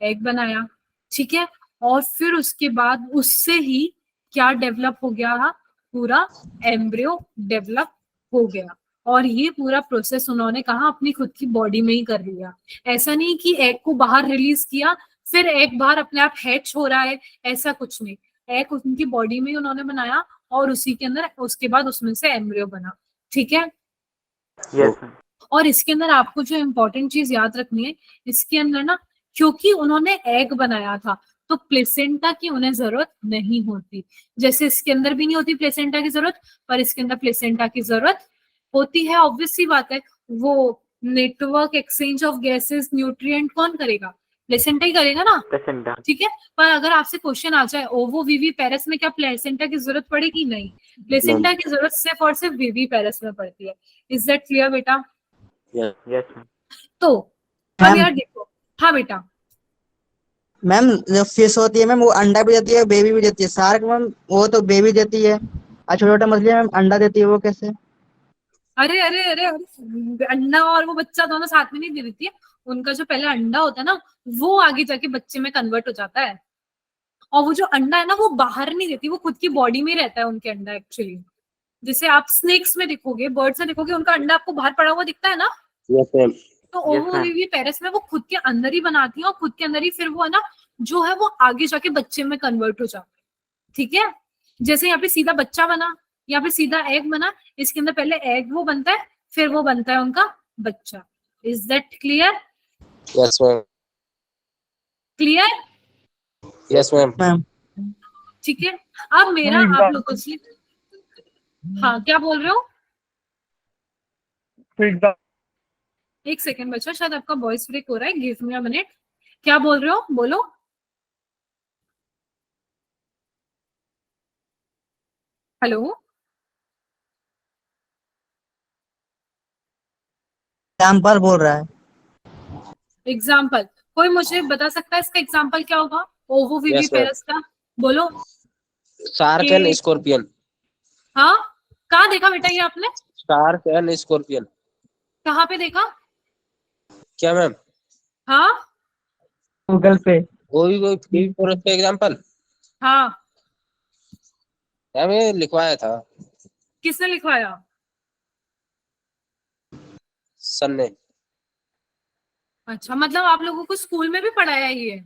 एग बनाया, ठीक है। और फिर उसके बाद उससे ही क्या डेवलप हो गया? पूरा एम्ब्रियो डेवलप हो गया। और ये पूरा प्रोसेस उन्होंने कहा अपनी खुद की बॉडी में ही कर लिया। ऐसा नहीं कि एग को बाहर रिलीज किया फिर एग बाहर अपने आप हैच हो रहा है, ऐसा कुछ नहीं। एग उनकी बॉडी में ही उन्होंने बनाया और उसी के अंदर उसके बाद उसमें से एम्ब्रियो बना, ठीक है। Yes ma'am. और इसके अंदर आपको जो इम्पोर्टेंट चीज याद रखनी है, इसके अंदर ना, क्योंकि उन्होंने एग बनाया था तो प्लेसेंटा की उन्हें जरूरत नहीं होती। जैसे इसके अंदर भी नहीं होती प्लेसेंटा की जरूरत, पर इसके अंदर प्लेसेंटा की जरूरत होती है। ऑब्वियस सी बात है, वो network exchange of gases nutrient कौन करेगा? प्लेसेंटा ही करेगा ना, प्लेसेंटा। ठीक है। पर अगर आपसे क्वेश्चन आ जाए ओवो वीवी पेरेस में क्या प्लेसेंटा की जरूरत पड़ेगी? नहीं, प्लेसेंटा की जरूरत सिर्फ और सिर्फ वीवी पेरेस में पड़ती है। इज दैट क्लियर बेटा? Yes. Yes ma'am. तो अब मैम यार देखो, हाँ बेटा, मैम जो फिश होती है मैम वो अंडा भी देती है बेबी भी देती है। शार्क मैम वो तो बेबी देती है और छोटा छोटा मछली मैम अंडा देती है, वो कैसे? अरे अरे अरे अरे, अंडा और वो बच्चा दोनों साथ में नहीं दे देती है। उनका जो पहले अंडा होता है ना, वो आगे जाके बच्चे में कन्वर्ट हो जाता है। और वो जो अंडा है ना, वो बाहर नहीं देती, वो खुद की बॉडी में ही रहता है उनके अंडा एक्चुअली। जैसे आप स्नेक्स में देखोगे, बर्ड्स में देखोगे, उनका अंडा आपको बाहर पड़ा हुआ दिखता है ना। Yes, ma'am. तो Yes, ओवो ma'am. वीवी पेरेस में वो खुद के अंदर ही बनाती है और खुद के अंदर ही फिर वो है ना, जो है वो आगे जाके बच्चे में कन्वर्ट हो जाता है, ठीक है। जैसे यहाँ पे सीधा बच्चा बना, यहाँ पे सीधा एग बना, इसके अंदर पहले एग वो बनता है, फिर वो बनता है उनका बच्चा। Is that clear? Yes, ma'am. Clear, Yes, ma'am. Ma'am ठीक है। अब मेरा आप लोगों से, हाँ क्या बोल रहे हो? एक सेकंड बच्चा, शायद आपका वॉइस ब्रेक हो रहा है, गिव मी अ मिनट। क्या बोल रहे हो? बोलो। हेलो, एग्जाम्पल बोल रहा है। एग्जाम्पल कोई मुझे बता सकता है इसका एग्जाम्पल क्या होगा ओवो वीवी Yes, ma'am. पेरेस का? बोलो। Shark and scorpion. हाँ, कहाँ देखा बेटा ये आपने? Shark and scorpion. कहाँ पे देखा? क्या मैम? हाँ गूगल पे। कोई फॉरेस्ट का एग्जांपल हाँ, मैम ये लिखवाया था किसने लिखवाया? सर ने। अच्छा, मतलब आप लोगों को स्कूल में भी पढ़ाया है ये?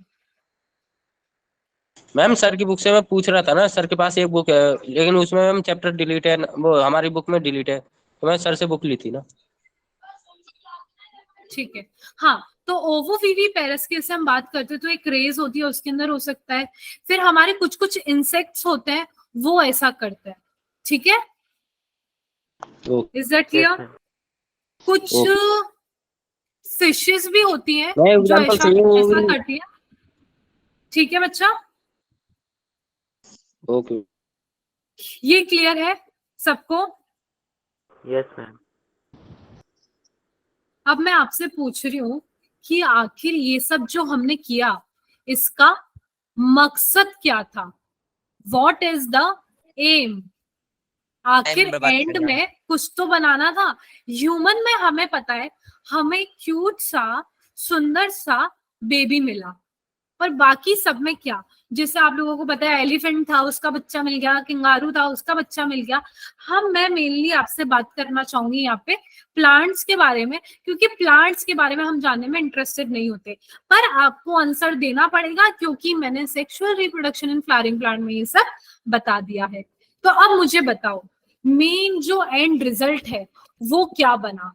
मैम सर की बुक से मैं पूछ रहा था ना, सर के पास एक बुक है लेकिन उसमें मैम चैप्टर डिलीट है, वो हमारी बुक में डिलीट है, तो मैं सर से बुक ली थी ना। ठीक है। हाँ, तो ओवो वीवी पेरेस की से हम बात करते हैं तो एक रेज होती है, उसके अंदर हो सकता है। फिर हमारे कुछ कुछ इंसेक्ट्स होते हैं, वो ऐसा करते हैं, ठीक है। Is that yes clear? Ma'am. कुछ फिशेस भी होती हैं मैं जो एग्जांपल ऐसा चाहिए वो ऐसा करती है, ठीक है बच्चा? ओके। ये क्लियर है सबको? Yes ma'am. अब मैं आपसे पूछ रही हूँ कि आखिर ये सब जो हमने किया, इसका मकसद क्या था? What is the aim? आखिर Time बर्बाद एंड करना। में कुछ तो बनाना था। ह्यूमन में हमें पता है, हमें क्यूट सा सुंदर सा बेबी मिला, पर बाकी सब में क्या? जैसे आप लोगों को पता है एलिफेंट था उसका बच्चा मिल गया, कंगारू था उसका बच्चा मिल गया। मैं मेनली आपसे बात करना चाहूंगी यहाँ पे प्लांट्स के बारे में, क्योंकि प्लांट्स के बारे में हम जानने में इंटरेस्टेड नहीं होते, पर आपको आंसर देना पड़ेगा क्योंकि मैंने sexual reproduction in flowering plant में ये सब बता दिया है। तो अब मुझे बताओ मेन जो एंड रिजल्ट है वो क्या बना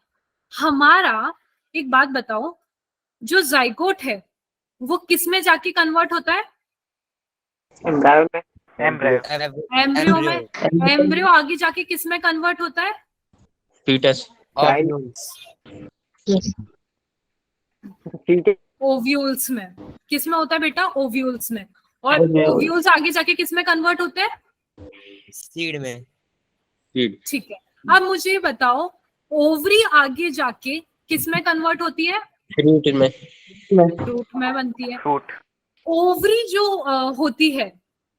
हमारा। एक बात बताओ, जो जाइगोट है वो किस में जाके कन्वर्ट होता है? एम्ब्रायो में। एम्ब्रायो। एम्ब्रियो में। एम्ब्रियो आगे जाके किस में कन्वर्ट होता है? फीटस। ओव्यूल्स में। किस में होता है बेटा? ओव्यूल्स में। और ओव्यूल्स आगे जाके किस में कन्वर्ट होते हैं? सीड में। ठीक है, अब मुझे बताओ ओवरी आगे जाके किस में कन्वर्ट होती है? फ्रूट में। फ्रूट में बनती है। फ्रूट। ओवरी जो होती है,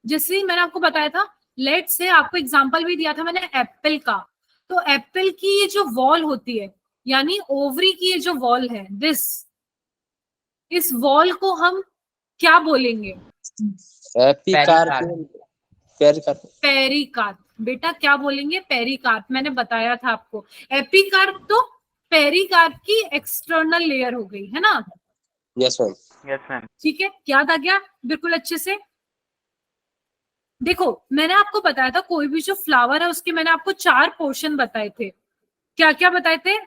जैसे मैंने आपको बताया था, लेट से आपको एग्जांपल भी दिया था मैंने एप्पल का, तो एप्पल की ये जो वॉल होती है, यानी ओवरी की ये जो वॉल है, इस वॉल को हम क्या बोलेंगे? पेरिकार्प। बेटा क्या बोलेंगे? पेरिकार्प। मैंने बताया था आपको, एपिकार्प तो पेरिकार्प की एक्सटर्नल लेयर हो गई है ना। Yes ma'am. Yes ma'am. ठीक है, याद आ गया बिल्कुल अच्छे से। देखो मैंने आपको बताया था कोई भी जो फ्लावर है उसके मैंने आपको 4 पोर्शन बताए थे। क्या क्या बताए थे?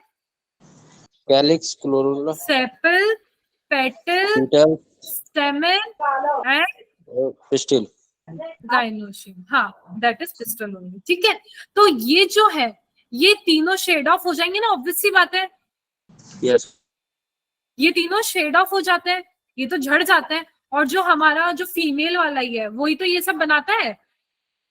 Calyx, corolla, sepal, petal, petal, stamen and pistil. Gynoecium. हाँ, दैट इज पिस्टल ओनली। ठीक है, तो ये जो है ये तीनों शेड ऑफ हो जाएंगे ना, ऑब्वियस सी बात है। यस। ये तीनों शेड ऑफ हो जाते हैं, ये तो झड़ जाते हैं। और जो हमारा जो फीमेल वाला ही है वही तो ये सब बनाता है।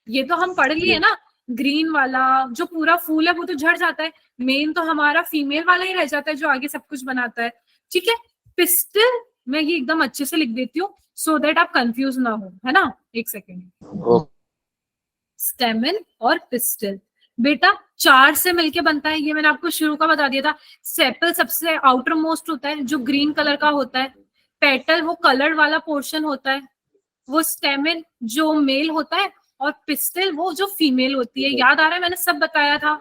ये तो हम पढ़ लिए ना, ग्रीन वाला जो पूरा फूल है वो तो झड़ जाता है, मेन तो हमारा फीमेल वाला ही रह जाता है जो आगे सब कुछ बनाता है। ठीक है, पिस्टल मैं ये एकदम अच्छे से लिख देती हूँ सो दैट आप कंफ्यूज ना हो, है ना। एक सेकेंड। स्टेमन और पिस्टल बेटा 4 से मिलके बनता है, ये मैंने आपको शुरू का बता दिया था। सेपल सबसे आउटर मोस्ट होता है जो ग्रीन कलर का होता है। पेटल वो कलर वाला पोर्शन होता है। वो स्टेमन जो मेल होता है और पिस्टल वो जो फीमेल होती है। याद आ रहा है, मैंने सब बताया था।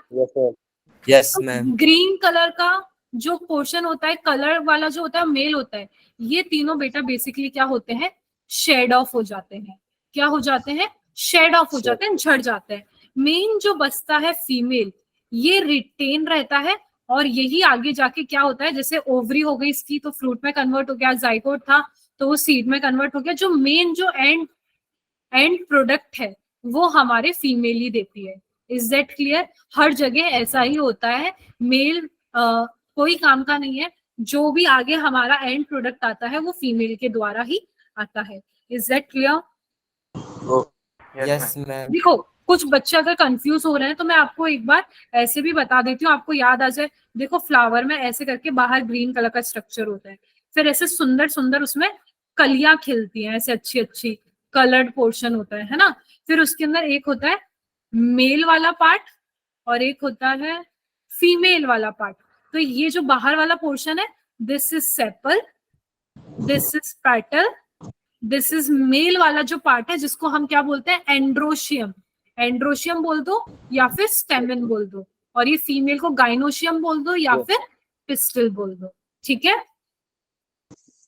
Yes ma'am. ग्रीन कलर का जो पोर्शन होता है, कलर वाला जो होता है मेल होता है। ये तीनों बेटा बेसिकली क्या होते हैं? शेड ऑफ हो जाते हैं। क्या हो जाते हैं? शेड ऑफ हो जाते हैं, झड़ जाते हैं। मेन जो बचता है फीमेल, ये रिटेन रहता है और यही आगे जाके क्या होता है, जैसे ओवरी हो गई इसकी तो फ्रूट में कन्वर्ट हो गया, जाइगोट था तो वो सीड में कन्वर्ट हो गया। जो मेन जो एंड प्रोडक्ट है वो हमारे फीमेल ही देती है। Is that clear? हर जगह ऐसा ही होता है, मेल कोई काम का नहीं है। जो भी आगे हमारा एंड प्रोडक्ट आता है वो फीमेल के द्वारा ही आता है। Is that clear? Yes ma'am. देखो कुछ बच्चे अगर कंफ्यूज हो रहे हैं तो मैं आपको एक बार ऐसे भी बता देती हूँ, आपको याद आ जाए। देखो फ्लावर में ऐसे करके बाहर ग्रीन कलर का स्ट्रक्चर होता है, फिर ऐसे सुंदर सुंदर उसमें कलियां खिलती हैं, ऐसे अच्छी अच्छी कलर्ड पोर्शन होता है ना। फिर उसके अंदर एक होता है मेल वाला पार्ट और एक होता है फीमेल वाला पार्ट। तो ये जो बाहर वाला पोर्शन है, this is sepal, this is petal, this is male वाला जो पार्ट है जिसको हम क्या बोलते हैं? एंड्रोशियम। एंड्रोशियम बोल दो या फिर स्टेमन बोल दो, और ये फीमेल को गाइनोशियम बोल दो या फिर पिस्टल बोल दो। ठीक है,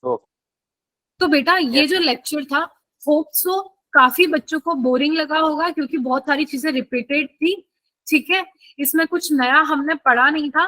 तो बेटा ये जो लेक्चर था होप सो काफी बच्चों को बोरिंग लगा होगा क्योंकि बहुत सारी चीजें रिपीटेड थी। ठीक है, इसमें कुछ नया हमने पढ़ा नहीं था,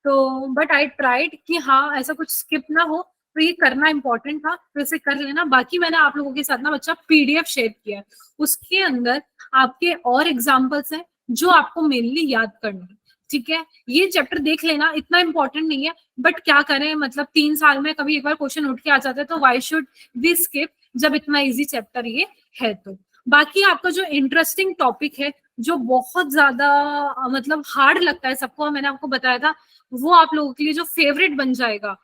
तो बट आई ट्राइड कि हाँ ऐसा कुछ स्किप ना हो, तो ये करना इंपॉर्टेंट था तो इसे कर लेना। बाकी मैंने आप लोगों के साथ ना बच्चा पीडीएफ शेयर किया है, उसके अंदर आपके और एग्जाम्पल्स हैं जो आपको मेनली याद करना है। ठीक है, ये चैप्टर देख लेना, इतना इंपॉर्टेंट नहीं है, बट क्या करें, मतलब 3 साल में कभी एक बार क्वेश्चन उठ के आ जाता है, तो व्हाई शुड वी स्किप जब इतना इजी चैप्टर ये है। तो बाकी आपका जो इंटरेस्टिंग टॉपिक है जो बहुत ज्यादा मतलब हार्ड लगता है सबको, मैंने आपको बताया था, वो आप लोगों के लिए जो फेवरेट बन जाएगा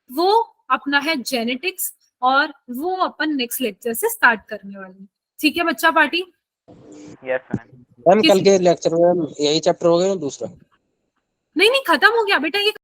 वो अपना है जेनेटिक्स, और वो अपन नेक्स्ट लेक्चर से स्टार्ट करने वाले हैं। ठीक है बच्चा पार्टी? Yes ma'am. मैम कल के लेक्चर में यही चैप्टर हो गया ना दूसरा? नहीं खत्म हो गया बेटा, ये